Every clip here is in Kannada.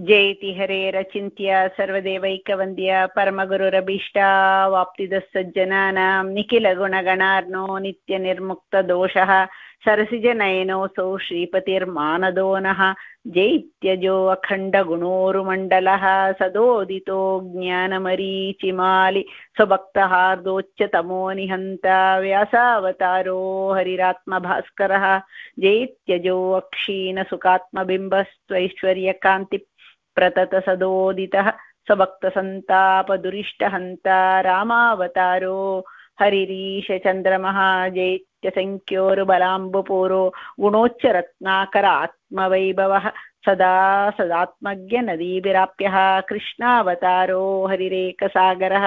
ಜಯತಿ ಹರೇರಚಿಂತ್ಯ ಸರ್ವದೇವೈಕವಂದ್ಯ ಪರಮಗುರುರಭೀಷ್ಟ ವಾಪ್ತಿದ ಸಜ್ಜನಾನಾಂ ನಿಖಿಲ ಗುಣಗಣಾರ್ನೋ ನಿತ್ಯ ನಿರ್ಮುಕ್ತ ದೋಷಃ ಸರಸಿಜನಯನೋऽಸೌ ಶ್ರೀಪತಿರ್ಮಾನದೋ ನಃ ಜೈತ್ಯಜೋ ಅಖಂಡ ಗುಣೋರುಮಂಡಲಃ ಸದೋದಿತೋ ಜ್ಞಾನಮರೀಚಿಮಾಲಿ ಸ್ವಭಕ್ತಹಾರ್ದೋಚ್ಚತಮೋ ನಿಹಂತ ವ್ಯಾಸಾವತಾರೋ ಹರಿರಾತ್ಮ ಭಾಸ್ಕರಃ ಜೈತ್ಯಜೋ ಅಕ್ಷೀಣ ಸುಖಾತ್ಮಬಿಂಬಸ್ತ್ವೈಶ್ವರ್ಯಕಾಂತಿ ಪ್ರತತ ಸದೋದಿತಃ ಸ್ವಭಕ್ತ ಸಂತಾಪ ದುರಿಷ್ಟಹಂತ ರಾಮಾವತಾರೋ ಹರಿರೀಶ ಚಂದ್ರಮಃ ಜೈತ್ಯ ಸಂಖ್ಯೋರು ಬಲಾಂಬುಪೂರೋ ಗುಣೋಚ್ಚ ರತ್ನಾಕರ ಆತ್ಮವೈಭವಃ ಸದಾ ಸದಾತ್ಮಜ್ಞ ನದೀಭಿರಾಪ್ಯಃ ಕೃಷ್ಣಾವತಾರೋ ಹರಿರೇಕಸಾಗರಃ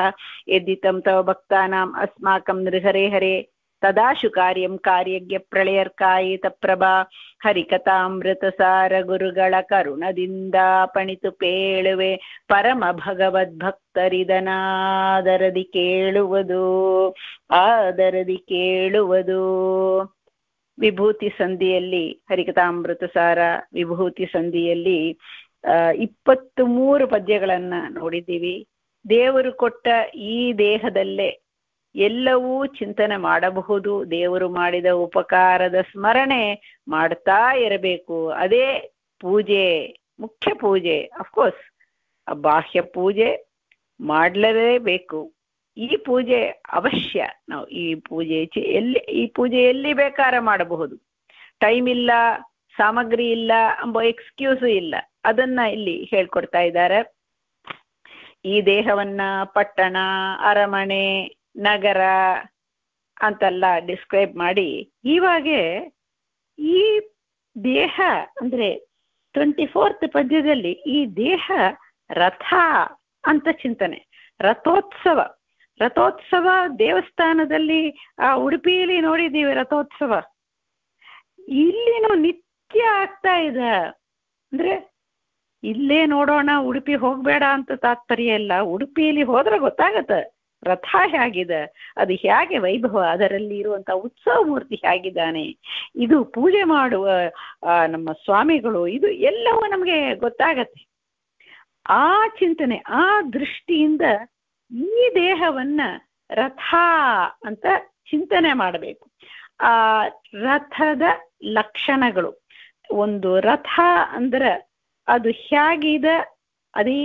ಯದ್ದಿತಂ ತವ ಭಕ್ತಾನಾಂ ಅಸ್ಮಾಕಂ ನೃಹರೆ ಹರೆ ತದಾಶು ಕಾರ್ಯಂ ಕಾರ್ಯಜ್ಞ ಪ್ರಳಯರ್ಕಾಯಿತ ಪ್ರಭಾ ಹರಿಕಥಾಮೃತಸಾರ ಗುರುಗಳ ಕರುಣದಿಂದ ಪಣಿತು ಪೇಳುವೆ ಪರಮ ಭಗವದ್ಭಕ್ತರಿದನಾದರದಿ ಕೇಳುವುದು ಆದರದಿ ಕೇಳುವುದು. ವಿಭೂತಿ ಸಂಧಿಯಲ್ಲಿ ಹರಿಕಥಾಮೃತಸಾರ ವಿಭೂತಿ ಸಂಧಿಯಲ್ಲಿ 23 ಪದ್ಯಗಳನ್ನ ನೋಡಿದ್ದೀವಿ. ದೇವರು ಕೊಟ್ಟ ಈ ದೇಹದಲ್ಲೇ ಎಲ್ಲವೂ ಚಿಂತನೆ ಮಾಡಬಹುದು. ದೇವರು ಮಾಡಿದ ಉಪಕಾರದ ಸ್ಮರಣೆ ಮಾಡ್ತಾ ಇರಬೇಕು. ಅದೇ ಪೂಜೆ, ಮುಖ್ಯ ಪೂಜೆ. ಅಫ್ಕೋರ್ಸ್ ಬಾಹ್ಯ ಪೂಜೆ ಮಾಡಲೇಬೇಕು. ಈ ಪೂಜೆ ಅವಶ್ಯ. ನಾವು ಈ ಪೂಜೆ ಎಲ್ಲಿ ಬೇಕಾದ್ರೆ ಮಾಡಬಹುದು. ಟೈಮ್ ಇಲ್ಲ, ಸಾಮಗ್ರಿ ಇಲ್ಲ ಎಂಬ ಎಕ್ಸ್ಕ್ಯೂಸು ಇಲ್ಲ. ಅದನ್ನ ಇಲ್ಲಿ ಹೇಳ್ಕೊಡ್ತಾ ಇದ್ದಾರೆ. ಈ ದೇಹವನ್ನ ಪಟ್ಟಣ, ಅರಮನೆ, ನಗರ ಅಂತೆಲ್ಲ ಡಿಸ್ಕ್ರೈಬ್ ಮಾಡಿ ಇವಾಗೆ ಈ ದೇಹ ಅಂದ್ರೆ 24th ಪದ್ಯದಲ್ಲಿ ಈ ದೇಹ ರಥ ಅಂತ ಚಿಂತನೆ. ರಥೋತ್ಸವ ದೇವಸ್ಥಾನದಲ್ಲಿ ಉಡುಪಿಯಲ್ಲಿ ನೋಡಿದ್ದೀವಿ ರಥೋತ್ಸವ. ಇಲ್ಲಿನೂ ನಿತ್ಯ ಆಗ್ತಾ ಇದೆ. ಅಂದ್ರೆ ಇಲ್ಲೇ ನೋಡೋಣ, ಉಡುಪಿ ಹೋಗ್ಬೇಡ ಅಂತ ತಾತ್ಪರ್ಯ ಇಲ್ಲ. ಉಡುಪಿಯಲ್ಲಿ ಹೋದ್ರೆ ಗೊತ್ತಾಗತ್ತೆ ರಥ ಹೇಗಿದೆ, ಅದು ಹೇಗೆ ವೈಭವ, ಅದರಲ್ಲಿ ಇರುವಂತ ಉತ್ಸವ ಮೂರ್ತಿ ಹೇಗಿದ್ದಾನೆ, ಇದು ಪೂಜೆ ಮಾಡುವ ನಮ್ಮ ಸ್ವಾಮಿಗಳು, ಇದು ಎಲ್ಲವೂ ನಮಗೆ ಗೊತ್ತಾಗತ್ತೆ. ಆ ಚಿಂತನೆ, ಆ ದೃಷ್ಟಿಯಿಂದ ಈ ದೇಹವನ್ನ ರಥ ಅಂತ ಚಿಂತನೆ ಮಾಡಬೇಕು. ಆ ರಥದ ಲಕ್ಷಣಗಳು, ಒಂದು ರಥ ಅಂದ್ರೆ ಅದು ಹೇಗಿದೆ, ಅದೇ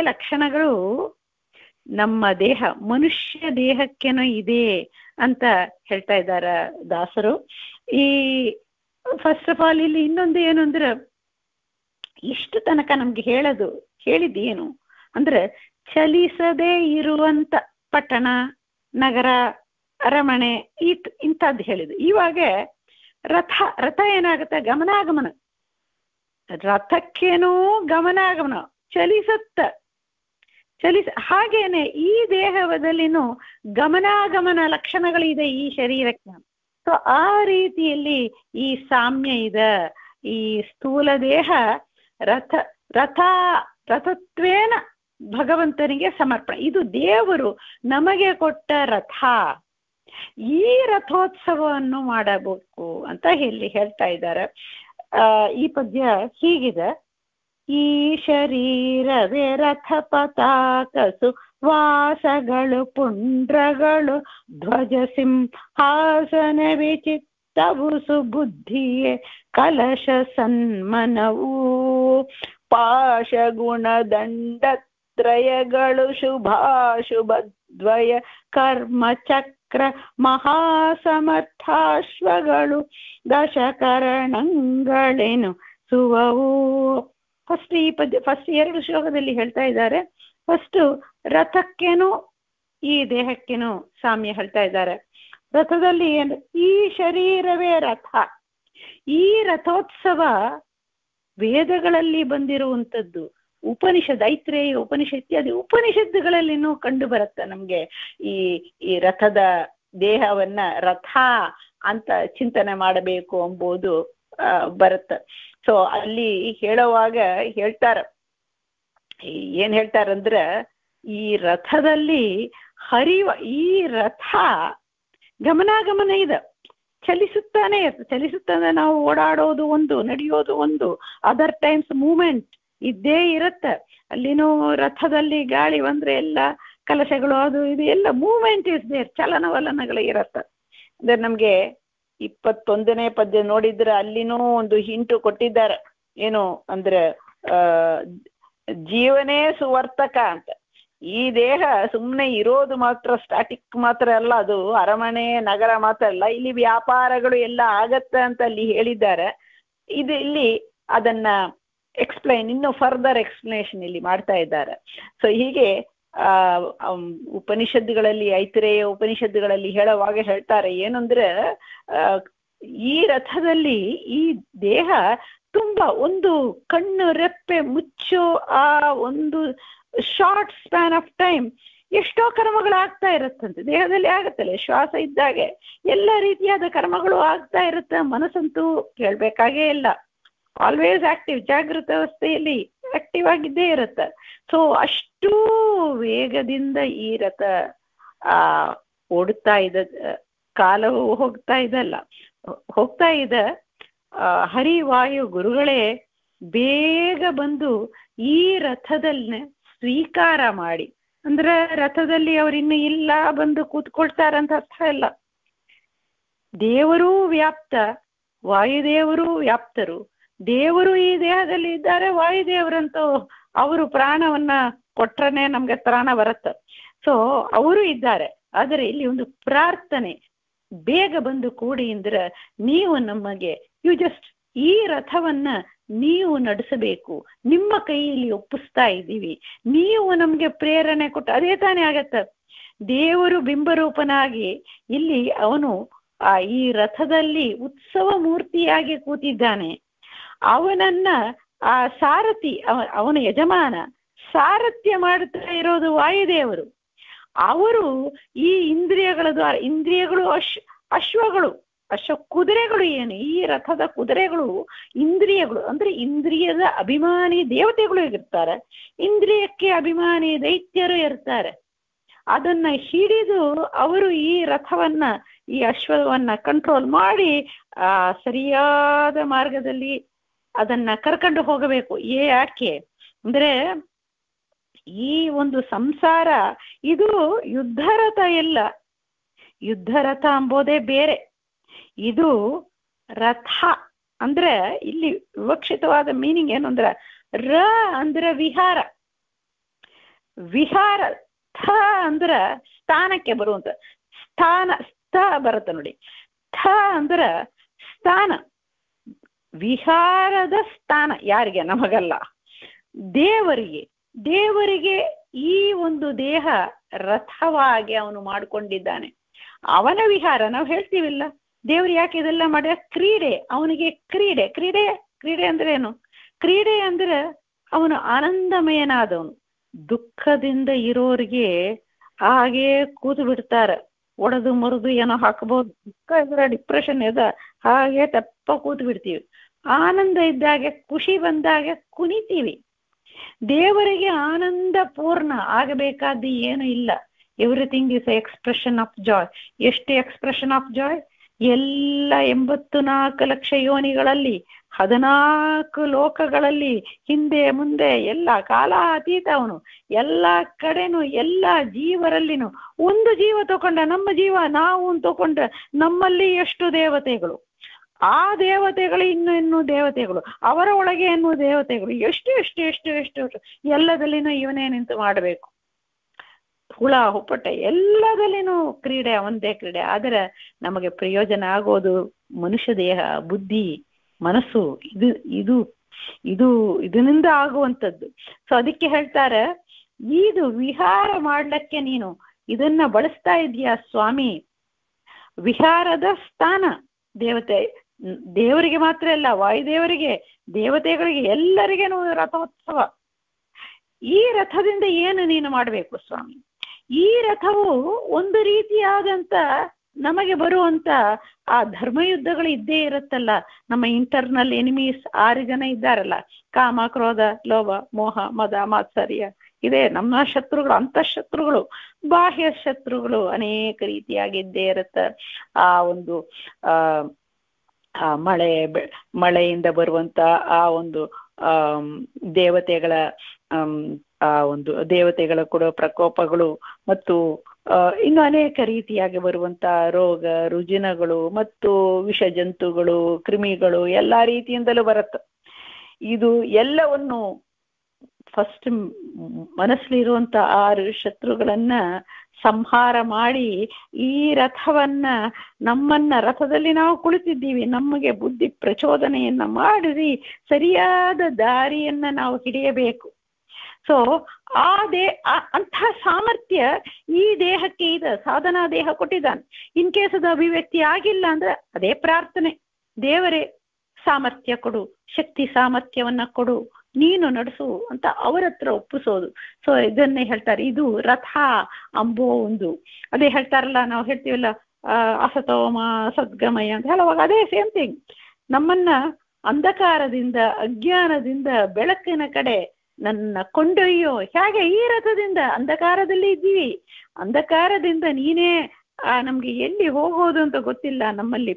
ಲಕ್ಷಣಗಳು ನಮ್ಮ ದೇಹ, ಮನುಷ್ಯ ದೇಹಕ್ಕೇನೋ ಇದೆ ಅಂತ ಹೇಳ್ತಾ ಇದ್ದಾರ ದಾಸರು. ಈ ಫಸ್ಟ್ ಆಫ್ ಆಲ್ ಇಲ್ಲಿ ಇನ್ನೊಂದು ಏನು ಅಂದ್ರೆ, ಇಷ್ಟು ತನಕ ನಮ್ಗೆ ಹೇಳಿದ್ದೇನು ಅಂದ್ರೆ ಚಲಿಸದೇ ಇರುವಂತ ಪಟ್ಟಣ, ನಗರ, ಅರಮನೆ ಇಂಥದ್ದು ಹೇಳಿದ್ದು. ಇವಾಗ ರಥ ಏನಾಗುತ್ತೆ, ಗಮನಾಗಮನ. ರಥಕ್ಕೇನೋ ಗಮನಾಗಮನ, ಹಾಗೇನೆ ಈ ದೇಹದಲ್ಲಿನೂ ಗಮನಾಗಮನ ಲಕ್ಷಣಗಳಿದೆ ಈ ಶರೀರಕ್ಕೆ. ಸೊ ಆ ರೀತಿಯಲ್ಲಿ ಈ ಸಾಮ್ಯ ಇದೆ. ಈ ಸ್ಥೂಲ ದೇಹ ರಥತ್ವೇನ ಭಗವಂತನಿಗೆ ಸಮರ್ಪಣೆ. ಇದು ದೇವರು ನಮಗೆ ಕೊಟ್ಟ ರಥ. ಈ ರಥೋತ್ಸವವನ್ನು ಮಾಡಬೇಕು ಅಂತ ಇಲ್ಲಿ ಹೇಳ್ತಾ ಇದ್ದಾರೆ. ಈ ಪದ್ಯ ಹೀಗಿದೆ. ಈ ಶರೀರವೇ ರಥ ಪತಾಕಸು ವಾಸಗಳು ಪುಂಡ್ರಗಳು ಧ್ವಜ ಸಿಂಹಾಸನ ವಿಚಿತ್ತವು ಸುಬುದ್ಧಿಯೇ ಕಲಶ ಸನ್ಮನವು ಪಾಶಗುಣದಂಡತ್ರಯಗಳು ಶುಭಾಶುಭದ್ವಯ ಕರ್ಮಚಕ್ರ ಮಹಾಸಮರ್ಥಾಶ್ವಗಳು ದಶಕರಣಗಳೇನು ಸುವವು. ಫಸ್ಟ್ ಈ ಪದ್ಯ, ಫಸ್ಟ್ 2 ಶ್ಲೋಕದಲ್ಲಿ ಹೇಳ್ತಾ ಇದ್ದಾರೆ. ಫಸ್ಟ್ ರಥಕ್ಕೇನು ಈ ದೇಹಕ್ಕೇನು ಸಾಮ್ಯ ಹೇಳ್ತಾ ಇದ್ದಾರೆ. ರಥದಲ್ಲಿ ಏನು, ಈ ಶರೀರವೇ ರಥ. ಈ ರಥೋತ್ಸವ ವೇದಗಳಲ್ಲಿ ಬಂದಿರುವಂಥದ್ದು. ಉಪನಿಷತ್, ಐತ್ರೇಯ ಉಪನಿಷತ್ ಇತ್ಯಾದಿ ಉಪನಿಷತ್ತುಗಳಲ್ಲಿನೂ ಕಂಡು ಬರುತ್ತೆ ನಮ್ಗೆ. ಈ ರಥದ ದೇಹವನ್ನ ರಥ ಅಂತ ಚಿಂತನೆ ಮಾಡಬೇಕು ಎಂಬುದು ಬರುತ್ತೆ. ಸೊ ಅಲ್ಲಿ ಹೇಳುವಾಗ ಏನ್ ಹೇಳ್ತಾರಂದ್ರ, ಈ ರಥದಲ್ಲಿ ಹರಿವ ಈ ರಥ ಗಮನಾಗಮನ ಇದೆ, ಚಲಿಸುತ್ತಾನೆ. ನಾವು ಓಡಾಡೋದು ಒಂದು, ನಡೆಯೋದು ಒಂದು, ಅದರ್ ಟೈಮ್ಸ್ ಮೂವ್ಮೆಂಟ್ ಇದ್ದೇ ಇರುತ್ತೆ. ಅಲ್ಲಿನೂ ರಥದಲ್ಲಿ ಗಾಳಿ ಬಂದ್ರೆ ಎಲ್ಲ ಕಲಶಗಳು ಅದು ಇದು ಎಲ್ಲ ಮೂವ್ಮೆಂಟ್ ಇಸ್ ದೇರ್, ಚಲನವಲನಗಳು ಇರತ್ತೆ. ಅಂದ್ರೆ ನಮ್ಗೆ 21ನೇ ಪದ್ಯ ನೋಡಿದ್ರೆ ಅಲ್ಲಿನೂ ಒಂದು ಹಿಂಟು ಕೊಟ್ಟಿದ್ದಾರೆ. ಏನು ಅಂದ್ರೆ ಜೀವನೇ ಸುವರ್ತಕ ಅಂತ. ಈ ದೇಹ ಸುಮ್ಮನೆ ಇರೋದು ಮಾತ್ರ ಸ್ಟಾಟಿಕ್ ಮಾತ್ರ ಅಲ್ಲ, ಅದು ಅರಮನೆ ನಗರ ಮಾತ್ರ ಅಲ್ಲ, ಇಲ್ಲಿ ವ್ಯಾಪಾರಗಳು ಎಲ್ಲ ಆಗತ್ತೆ ಅಂತ ಅಲ್ಲಿ ಹೇಳಿದ್ದಾರೆ. ಇದು ಇಲ್ಲಿ ಅದನ್ನ ಎಕ್ಸ್ಪ್ಲೈನ್, ಇನ್ನು ಫರ್ದರ್ ಎಕ್ಸ್ಪ್ಲನೇಷನ್ ಇಲ್ಲಿ ಮಾಡ್ತಾ ಇದ್ದಾರೆ. ಸೊ ಹೀಗೆ ಉಪನಿಷತ್ತುಗಳಲ್ಲಿ, ಐತರೇಯ ಉಪನಿಷತ್ತುಗಳಲ್ಲಿ ಹೇಳುವಾಗ ಹೇಳ್ತಾರೆ ಏನಂದ್ರೆ, ಈ ರಥದಲ್ಲಿ ಈ ದೇಹ ತುಂಬಾ ಒಂದು ಕಣ್ಣು ರೆಪ್ಪೆ ಮುಚ್ಚೋ ಆ ಒಂದು ಶಾರ್ಟ್ ಸ್ಪ್ಯಾನ್ ಆಫ್ ಟೈಮ್ ಎಷ್ಟೋ ಕರ್ಮಗಳಾಗ್ತಾ ಇರುತ್ತಂತೆ. ದೇಹದಲ್ಲಿ ಆಗತ್ತಲ್ಲ, ಶ್ವಾಸ ಇದ್ದಾಗೆ ಎಲ್ಲ ರೀತಿಯಾದ ಕರ್ಮಗಳು ಆಗ್ತಾ ಇರುತ್ತೆ. ಮನಸ್ಸಂತೂ ಕೇಳ್ಬೇಕಾಗೇ ಇಲ್ಲ, ಆಲ್ವೇಸ್ ಆಕ್ಟಿವ್, ಜಾಗೃತ ಅವಸ್ಥೆಯಲ್ಲಿ ಆಕ್ಟಿವ್ ಆಗಿದ್ದೇ ಇರುತ್ತೆ. ಸೊ ಅಷ್ಟೂ ವೇಗದಿಂದ ಈ ರಥ ಓಡುತ್ತಾ ಇದೆ, ಕಾಲವು ಹೋಗ್ತಾ ಇದೆ. ಹರಿವಾಯು ಗುರುಗಳೇ ಬೇಗ ಬಂದು ಈ ರಥದಲ್ಲಿ ಸ್ವೀಕಾರ ಮಾಡಿ, ಅಂದ್ರೆ ರಥದಲ್ಲಿ ಅವರಿನ್ನು ಇಲ್ಲ ಬಂದು ಕೂತ್ಕೊಳ್ತಾರಂತ ಅರ್ಥ ಇಲ್ಲ. ದೇವರೂ ವ್ಯಾಪ್ತ, ವಾಯುದೇವರು ವ್ಯಾಪ್ತರು. ದೇವರು ಈ ದೇಹದಲ್ಲಿ ಇದ್ದಾರೆ, ವಾಯುದೇವರಂತೂ ಅವರು ಪ್ರಾಣವನ್ನ ಕೊಟ್ರನೆ ನಮ್ಗೆ ಪ್ರಾಣ ಬರುತ್ತೆ. ಸೊ ಅವರು ಇದ್ದಾರೆ. ಆದರೆ ಇಲ್ಲಿ ಒಂದು ಪ್ರಾರ್ಥನೆ, ಬೇಗ ಬಂದು ಕೂಡಿ ಅಂದ್ರೆ ನೀವು ನಮಗೆ ಈ ರಥವನ್ನ ನೀವು ನಡೆಸಬೇಕು, ನಿಮ್ಮ ಕೈಯಲ್ಲಿ ಒಪ್ಪಿಸ್ತಾ ಇದ್ದೀವಿ, ನೀವು ನಮ್ಗೆ ಪ್ರೇರಣೆ ಕೊಟ್ಟು, ಅದೇ ತಾನೇ ಆಗತ್ತ. ದೇವರು ಬಿಂಬರೂಪನಾಗಿ ಇಲ್ಲಿ ಅವನು ಈ ರಥದಲ್ಲಿ ಉತ್ಸವ ಮೂರ್ತಿಯಾಗಿ ಕೂತಿದ್ದಾನೆ. ಅವನನ್ನ ಆ ಸಾರಥಿ, ಅವನ ಯಜಮಾನ ಸಾರಥ್ಯ ಮಾಡುತ್ತಾ ಇರೋದು ವಾಯುದೇವರು. ಅವರು ಈ ಇಂದ್ರಿಯಗಳ ದ್ವಾರ, ಇಂದ್ರಿಯಗಳು ಅಶ್ವಗಳು, ಕುದುರೆಗಳು, ಏನು ಈ ರಥದ ಕುದುರೆಗಳು ಇಂದ್ರಿಯಗಳು, ಅಂದ್ರೆ ಇಂದ್ರಿಯದ ಅಭಿಮಾನಿ ದೇವತೆಗಳು ಇರ್ತಾರೆ, ಇಂದ್ರಿಯಕ್ಕೆ ಅಭಿಮಾನಿ ದೈತ್ಯರು ಇರ್ತಾರೆ. ಅದನ್ನ ಹಿಡಿದು ಅವರು ಈ ರಥವನ್ನ, ಈ ಅಶ್ವವನ್ನ ಕಂಟ್ರೋಲ್ ಮಾಡಿ ಸರಿಯಾದ ಮಾರ್ಗದಲ್ಲಿ ಅದನ್ನ ಕರ್ಕೊಂಡು ಹೋಗಬೇಕು. ಯಾಕೆ ಅಂದ್ರೆ ಈ ಒಂದು ಸಂಸಾರ ಇದು ಯುದ್ಧರಥ ಇಲ್ಲ. ಯುದ್ಧರಥ ಎಂಬುದೇ ಬೇರೆ, ಇದು ರಥ. ಅಂದ್ರೆ ಇಲ್ಲಿ ವಿವಕ್ಷಿತವಾದ ಮೀನಿಂಗ್ ಏನು ಅಂದ್ರೆ, ಅಂದ್ರೆ ವಿಹಾರ, ಥ ಅಂದ್ರ ಸ್ಥಾನಕ್ಕೆ ಬರುವಂತ, ಸ್ಥ ಬರುತ್ತೆ ನೋಡಿ. ಥ ಅಂದ್ರ ಸ್ಥಾನ, ವಿಹಾರದ ಸ್ಥಾನ. ಯಾರಿಗೆ? ನಮಗಲ್ಲ, ದೇವರಿಗೆ ಈ ಒಂದು ದೇಹ ರಥವಾಗಿ ಅವನು ಮಾಡಿಕೊಂಡಿದ್ದಾನೆ. ಅವನ ವಿಹಾರ ನಾವು ಹೇಳ್ತೀವಿಲ್ಲ, ದೇವ್ರು ಯಾಕೆ ಇದೆಲ್ಲ ಮಾಡಿದ? ಕ್ರೀಡೆ, ಅವನಿಗೆ ಕ್ರೀಡೆ ಅಂದ್ರೆ ಏನು? ಕ್ರೀಡೆ ಅಂದ್ರೆ ಅವನು ಆನಂದಮಯನಾದವನು. ದುಃಖದಿಂದ ಇರೋರಿಗೆ ಹಾಗೆ ಕೂತು ಬಿಡ್ತಾರೆ, ಒಡೆದು ಮರುದು ಏನೋ ಹಾಕಬಹುದು. ದುಃಖ ಇದ್ರೆ ಡಿಪ್ರೆಷನ್ ಇದೆ, ಹಾಗೆ ತೆಪ್ಪ ಕೂತು ಬಿಡ್ತೀವಿ. ಆನಂದ ಇದ್ದಾಗೆ, ಖುಷಿ ಬಂದಾಗೆ ಕುಣಿತೀವಿ. ದೇವರಿಗೆ ಆನಂದ ಪೂರ್ಣ ಆಗಬೇಕಾದ್ದು ಏನು ಇಲ್ಲ. Everything is expression of Joy. ಎಷ್ಟು ಎಕ್ಸ್ಪ್ರೆಷನ್ ಆಫ್ ಜಾಯ್? ಎಲ್ಲ 84 ಲಕ್ಷ ಯೋನಿಗಳಲ್ಲಿ, 14 ಲೋಕಗಳಲ್ಲಿ, ಹಿಂದೆ ಮುಂದೆ ಎಲ್ಲ ಕಾಲಾತೀತ ಅವನು. ಎಲ್ಲ ಕಡೆನೂ, ಎಲ್ಲ ಜೀವರಲ್ಲಿನೂ. ಒಂದು ಜೀವ ತಗೊಂಡ, ನಮ್ಮ ಜೀವ ನಾವು ತಗೊಂಡ, ನಮ್ಮಲ್ಲಿ ಎಷ್ಟು ದೇವತೆಗಳು, ಆ ದೇವತೆಗಳು ಇನ್ನೂ ದೇವತೆಗಳು, ಅವರ ಒಳಗೆ ಎನ್ನುವ ದೇವತೆಗಳು, ಎಷ್ಟು ಎಲ್ಲದಲ್ಲಿನೂ ಇವನೇ ನಿಂತು ಮಾಡಬೇಕು. ಹುಳ ಹುಪ್ಪಟ ಎಲ್ಲದಲ್ಲಿನೂ ಕ್ರೀಡೆ, ಅವಂದೇ ಕ್ರೀಡೆ. ಆದರೆ ನಮಗೆ ಪ್ರಯೋಜನ ಆಗೋದು ಮನುಷ್ಯ ದೇಹ, ಬುದ್ಧಿ, ಮನಸ್ಸು. ಇದರಿಂದ ಆಗುವಂಥದ್ದು. ಸೊ ಅದಕ್ಕೆ ಹೇಳ್ತಾರೆ, ಇದು ವಿಹಾರ ಮಾಡ್ಲಿಕ್ಕೆ ನೀನು ಇದನ್ನ ಬಳಸ್ತಾ ಇದೀಯ ಸ್ವಾಮಿ. ವಿಹಾರದ ಸ್ಥಾನ ದೇವರಿಗೆ ಮಾತ್ರ ಅಲ್ಲ, ವಾಯುದೇವರಿಗೆ, ದೇವತೆಗಳಿಗೆ, ಎಲ್ಲರಿಗೇನು ರಥೋತ್ಸವ. ಈ ರಥದಿಂದ ಏನು ನೀನು ಮಾಡಬೇಕು ಸ್ವಾಮಿ? ಈ ರಥವು ಒಂದು ರೀತಿಯಾದಂತ ನಮಗೆ ಬರುವಂತ ಆ ಧರ್ಮಯುದ್ಧಗಳು ಇದ್ದೇ ಇರುತ್ತಲ್ಲ. ನಮ್ಮ ಇಂಟರ್ನಲ್ ಎನಿಮೀಸ್ 6 ಜನ ಇದ್ದಾರಲ್ಲ, ಕಾಮ, ಕ್ರೋಧ, ಲೋಭ, ಮೋಹ, ಮದ, ಮಾತ್ಸರ್ಯ. ಇದೇ ನಮ್ಮ ಶತ್ರುಗಳು, ಅಂತಃಶತ್ರುಗಳು, ಬಾಹ್ಯ ಶತ್ರುಗಳು ಅನೇಕ ರೀತಿಯಾಗಿದ್ದೇ ಇರುತ್ತೆ. ಆ ಒಂದು ಮಳೆಯಿಂದ ಬರುವಂತ ಆ ಒಂದು ದೇವತೆಗಳ ಆ ಒಂದು ದೇವತೆಗಳ ಕೂಡ ಪ್ರಕೋಪಗಳು ಮತ್ತು ಇನ್ನು ಅನೇಕ ರೀತಿಯಾಗಿ ಬರುವಂತಹ ರೋಗ ರುಜಿನಗಳು ಮತ್ತು ವಿಷ ಜಂತುಗಳು ಕ್ರಿಮಿಗಳು ಎಲ್ಲಾ ರೀತಿಯಿಂದಲೂ ಬರುತ್ತೆ. ಇದು ಎಲ್ಲವನ್ನು ಫಸ್ಟ್ ಮನಸ್ಸಲ್ಲಿರುವಂತ 6 ಶತ್ರುಗಳನ್ನ ಸಂಹಾರ ಮಾಡಿ ಈ ರಥವನ್ನ ನಮ್ಮನ್ನ ರಥದಲ್ಲಿ ನಾವು ಕುಳಿತಿದ್ದೀವಿ, ನಮಗೆ ಬುದ್ಧಿ ಪ್ರಚೋದನೆಯನ್ನ ಮಾಡಿಸಿ ಸರಿಯಾದ ದಾರಿಯನ್ನ ನಾವು ಹಿಡಿಯಬೇಕು. ಸೊ ಅಂತಹ ಸಾಮರ್ಥ್ಯ ಈ ದೇಹಕ್ಕೆ ಇದೆ, ಸಾಧನಾ ದೇಹ ಕೊಟ್ಟಿದ್ದಾನೆ. ಇನ್ ಕೇಸ್ ಅದು ಅಭಿವ್ಯಕ್ತಿ ಆಗಿಲ್ಲ ಅಂದ್ರೆ ಅದೇ ಪ್ರಾರ್ಥನೆ, ದೇವರೇ ಸಾಮರ್ಥ್ಯ ಕೊಡು, ಶಕ್ತಿ ಸಾಮರ್ಥ್ಯವನ್ನ ಕೊಡು, ನೀನು ನಡೆಸು ಅಂತ ಅವರ ಹತ್ರ ಒಪ್ಪಿಸೋದು. ಸೊ ಇದನ್ನೇ ಹೇಳ್ತಾರೆ, ಇದು ರಥ ಅಂಬೋ ಒಂದು. ಅದೇ ಹೇಳ್ತಾರಲ್ಲ, ನಾವು ಹೇಳ್ತೀವಲ್ಲ ಅಸತೋಮ ಸದ್ಗಮಯ ಅಂತ ಹೇಳುವಾಗ ಅದೇ ಸೇಮ್ ಥಿಂಗ್. ನಮ್ಮನ್ನ ಅಂಧಕಾರದಿಂದ ಅಜ್ಞಾನದಿಂದ ಬೆಳಕಿನ ಕಡೆ ನನ್ನ ಕೊಂಡೊಯ್ಯೋ. ಹೇಗೆ ಈ ರಥದಿಂದ ಅಂಧಕಾರದಲ್ಲಿ ಇದ್ದೀವಿ, ಅಂಧಕಾರದಿಂದ ನೀನೇ ನಮ್ಗೆ ಎಲ್ಲಿ ಹೋಗೋದು ಅಂತ ಗೊತ್ತಿಲ್ಲ, ನಮ್ಮಲ್ಲಿ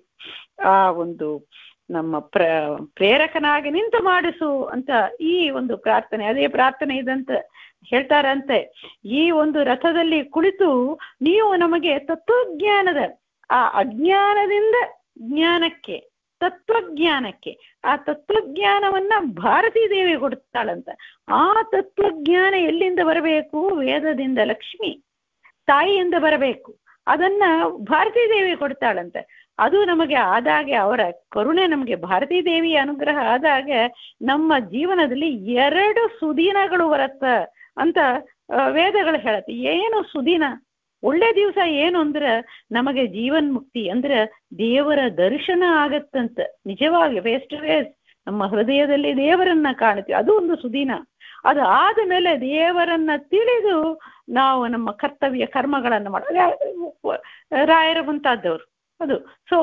ಆ ಒಂದು ನಮ್ಮ ಪ್ರೇರಕನಾಗಿ ನಿಂತು ಮಾಡಿಸು ಅಂತ ಈ ಒಂದು ಪ್ರಾರ್ಥನೆ. ಅದೇ ಪ್ರಾರ್ಥನೆ ಇದಂತ ಹೇಳ್ತಾರಂತೆ, ಈ ಒಂದು ರಥದಲ್ಲಿ ಕುಳಿತು ನೀವು ನಮಗೆ ತತ್ವಜ್ಞಾನದ ಆ ಅಜ್ಞಾನದಿಂದ ಜ್ಞಾನಕ್ಕೆ ತತ್ವಜ್ಞಾನಕ್ಕೆ, ಆ ತತ್ವಜ್ಞಾನವನ್ನ ಭಾರತೀ ದೇವಿ ಕೊಡ್ತಾಳಂತ. ಆ ತತ್ವಜ್ಞಾನ ಎಲ್ಲಿಂದ ಬರಬೇಕು? ವೇದದಿಂದ, ಲಕ್ಷ್ಮಿ ತಾಯಿಯಿಂದ ಬರಬೇಕು. ಅದನ್ನ ಭಾರತೀ ದೇವಿ ಕೊಡ್ತಾಳಂತೆ. ಅದು ನಮಗೆ ಆದಾಗೆ, ಅವರ ಕರುಣೆ ನಮಗೆ ಭಾರತೀ ದೇವಿಯ ಅನುಗ್ರಹ ಆದಾಗ ನಮ್ಮ ಜೀವನದಲ್ಲಿ 2 ಸುದಿನಗಳು ಬರತ್ತ ಅಂತ ವೇದಗಳು ಹೇಳತ್ತೆ. ಏನು ಸುದಿನ? ಒಳ್ಳೆ ದಿವಸ ಏನು ಅಂದ್ರೆ ನಮಗೆ ಜೀವನ್ ಮುಕ್ತಿ ಅಂದ್ರೆ ದೇವರ ದರ್ಶನ ಆಗತ್ತಂತ. ನಿಜವಾಗಿ ಫೇಸ್ ಟು ಫೇಸ್ ನಮ್ಮ ಹೃದಯದಲ್ಲಿ ದೇವರನ್ನ ಕಾಣುತ್ತೀವಿ, ಅದು ಒಂದು ಸುದಿನ. ಅದು ಆದ ಮೇಲೆ ದೇವರನ್ನ ತಿಳಿದು ನಾವು ನಮ್ಮ ಕರ್ತವ್ಯ ಕರ್ಮಗಳನ್ನು ಮಾಡೋದು ರಾಯರ ಮುಂತಾದವರು ಅದು. ಸೊ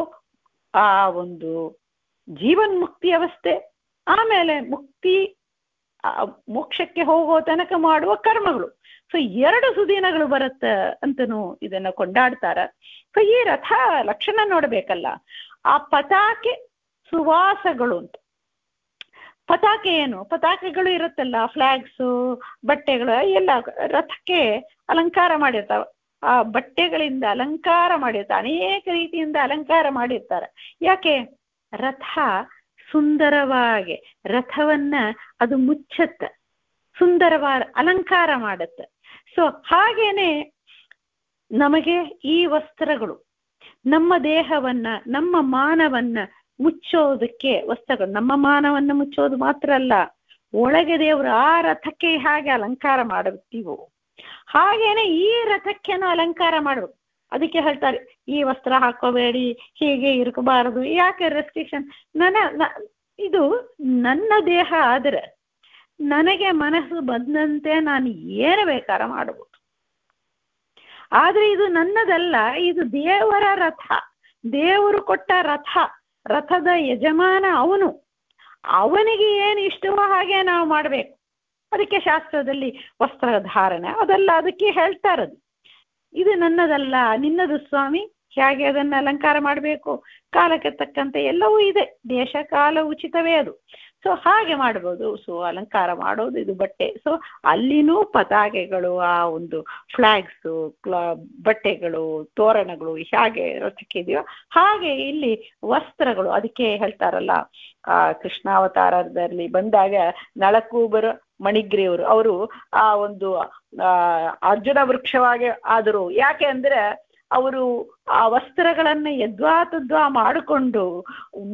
ಆ ಒಂದು ಜೀವನ್ ಮುಕ್ತಿ ಅವಸ್ಥೆ, ಆಮೇಲೆ ಮುಕ್ತಿ ಮೋಕ್ಷಕ್ಕೆ ಹೋಗೋ ತನಕ ಮಾಡುವ ಕರ್ಮಗಳು. ಸೊ 2 ಸುದಿನಗಳು ಬರುತ್ತ ಅಂತನೂ ಇದನ್ನ ಕೊಂಡಾಡ್ತಾರ. ಸೊ ಈ ರಥ ಲಕ್ಷಣ ನೋಡ್ಬೇಕಲ್ಲ. ಆ ಪತಾಕೆ ಸುವಾಸಗಳು ಅಂತ. ಪತಾಕೆ ಏನು? ಪತಾಕೆಗಳು ಇರುತ್ತಲ್ಲ, ಫ್ಲಾಗ್ಸು, ಬಟ್ಟೆಗಳು ಎಲ್ಲ ರಥಕ್ಕೆ ಅಲಂಕಾರ ಮಾಡಿರ್ತಾವ. ಆ ಬಟ್ಟೆಗಳಿಂದ ಅಲಂಕಾರ ಮಾಡಿರ್ತಾರೆ, ಅನೇಕ ರೀತಿಯಿಂದ ಅಲಂಕಾರ ಮಾಡಿರ್ತಾರೆ. ಯಾಕೆ? ರಥ ಸುಂದರವಾಗಿ ರಥವನ್ನ ಅದು ಮುಚ್ಚತ್ತ, ಸುಂದರವಾದ ಅಲಂಕಾರ ಮಾಡತ್ತೆ. ಸೊ ಹಾಗೇನೆ ನಮಗೆ ಈ ವಸ್ತ್ರಗಳು ನಮ್ಮ ದೇಹವನ್ನ ನಮ್ಮ ಮಾನವನ್ನ ಮುಚ್ಚೋದಕ್ಕೆ ವಸ್ತ್ರಗಳು. ನಮ್ಮ ಮಾನವನ್ನ ಮುಚ್ಚೋದು ಮಾತ್ರ ಅಲ್ಲ, ಒಳಗೆ ದೇವರು ಆ ರಥಕ್ಕೆ ಹಾಗೆ ಅಲಂಕಾರ ಮಾಡುತ್ತೀವೋ ಹಾಗೇನೆ ಈ ರಥಕ್ಕೆನೂ ಅಲಂಕಾರ ಮಾಡ್ಬೇಕು. ಅದಕ್ಕೆ ಹೇಳ್ತಾರೆ ಈ ವಸ್ತ್ರ ಹಾಕೋಬೇಡಿ, ಹೀಗೆ ಇರ್ಕಬಾರದು. ಯಾಕೆ ರೆಸ್ಟ್ರಿಕ್ಷನ್? ಇದು ನನ್ನ ದೇಹ ಆದ್ರೆ ನನಗೆ ಮನಸ್ಸು ಬಂದಂತೆ ನಾನು ಏನು ಬೇಕಾರ ಮಾಡಬಹುದು. ಆದ್ರೆ ಇದು ನನ್ನದಲ್ಲ, ಇದು ದೇವರ ರಥ, ದೇವರು ಕೊಟ್ಟ ರಥ, ರಥದ ಯಜಮಾನ ಅವನು. ಅವನಿಗೆ ಏನು ಇಷ್ಟವೋ ಹಾಗೆ ನಾವು ಮಾಡಬೇಕು. ಅದಕ್ಕೆ ಶಾಸ್ತ್ರದಲ್ಲಿ ವಸ್ತ್ರಧಾರಣೆ ಅದೆಲ್ಲ ಅದಕ್ಕೆ ಹೇಳ್ತಾ ಇರೋದು. ಇದು ನನ್ನದಲ್ಲ, ನಿನ್ನದು ಸ್ವಾಮಿ, ಹೇಗೆ ಅದನ್ನು ಅಲಂಕಾರ ಮಾಡಬೇಕು, ಕಾಲಕ್ಕೆ ತಕ್ಕಂತೆ ಎಲ್ಲವೂ ಇದೆ, ದೇಶ ಕಾಲ ಉಚಿತವೇ ಅದು. ಸೊ ಹಾಗೆ ಮಾಡ್ಬೋದು. ಸೊ ಅಲಂಕಾರ ಮಾಡೋದು ಇದು ಬಟ್ಟೆ. ಸೊ ಅಲ್ಲಿನೂ ಪತಾಕೆಗಳು, ಆ ಒಂದು ಫ್ಲಾಗ್ಸು, ಬಟ್ಟೆಗಳು, ತೋರಣಗಳು ಹೇಗೆ ರಥಕ್ಕೆ ಇದೆಯೋ ಹಾಗೆ ಇಲ್ಲಿ ವಸ್ತ್ರಗಳು. ಅದಕ್ಕೆ ಹೇಳ್ತಾರಲ್ಲ, ಆ ಕೃಷ್ಣಾವತಾರದಲ್ಲಿ ಬಂದಾಗ ನಳಕೂಬರ ಮಣಿಗ್ರಿಯವರು ಅವರು ಆ ಒಂದು ಅರ್ಜುನ ವೃಕ್ಷವಾಗಿ ಆದರು. ಯಾಕೆ ಅಂದ್ರೆ ಅವರು ಆ ವಸ್ತ್ರಗಳನ್ನ ಯದ್ವಾತದ್ವಾ ಮಾಡಿಕೊಂಡು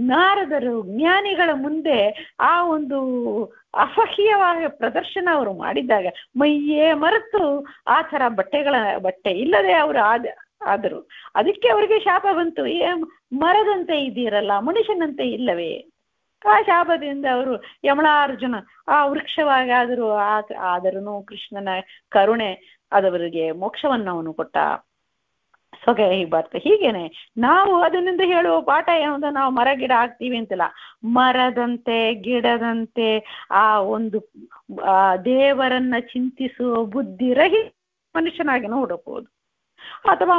ನಾರದರು ಜ್ಞಾನಿಗಳ ಮುಂದೆ ಆ ಒಂದು ಅಸಹ್ಯವಾದ ಪ್ರದರ್ಶನ ಅವರು ಮಾಡಿದಾಗ ಮೈಯೇ ಮರೆತು ಆ ಥರ ಬಟ್ಟೆ ಇಲ್ಲದೆ ಅವರು ಆದರು. ಅದಕ್ಕೆ ಅವರಿಗೆ ಶಾಪ ಬಂತು, ಮರದಂತೆ ಇದ್ದೀರಲ್ಲ, ಮನುಷ್ಯನಂತೆ ಇಲ್ಲವೇ. ಆ ಶಾಪದಿಂದ ಅವರು ಯಮಳಾರ್ಜುನ ಆ ವೃಕ್ಷವಾಗಿ ಆದರೂ ಕೃಷ್ಣನ ಕರುಣೆ ಅದವರಿಗೆ ಮೋಕ್ಷವನ್ನು ಅವನು ಕೊಟ್ಟ. ಸೊಗೆ ಹೀಗೆ ಬರ್ತದೆ. ಹೀಗೇನೆ ನಾವು ಅದರಿಂದ ಹೇಳುವ ಪಾಠ ಏನಂದ್ರೆ ನಾವು ಮರ ಗಿಡ ಹಾಕ್ತೀವಿ ಅಂತಲ್ಲ, ಮರದಂತೆ ಗಿಡದಂತೆ ಆ ಒಂದು ದೇವರನ್ನ ಚಿಂತಿಸುವ ಬುದ್ಧಿ ರಹಿತ ಮನುಷ್ಯನಾಗಿನೂ ಹುಡುಕಬಹುದು, ಅಥವಾ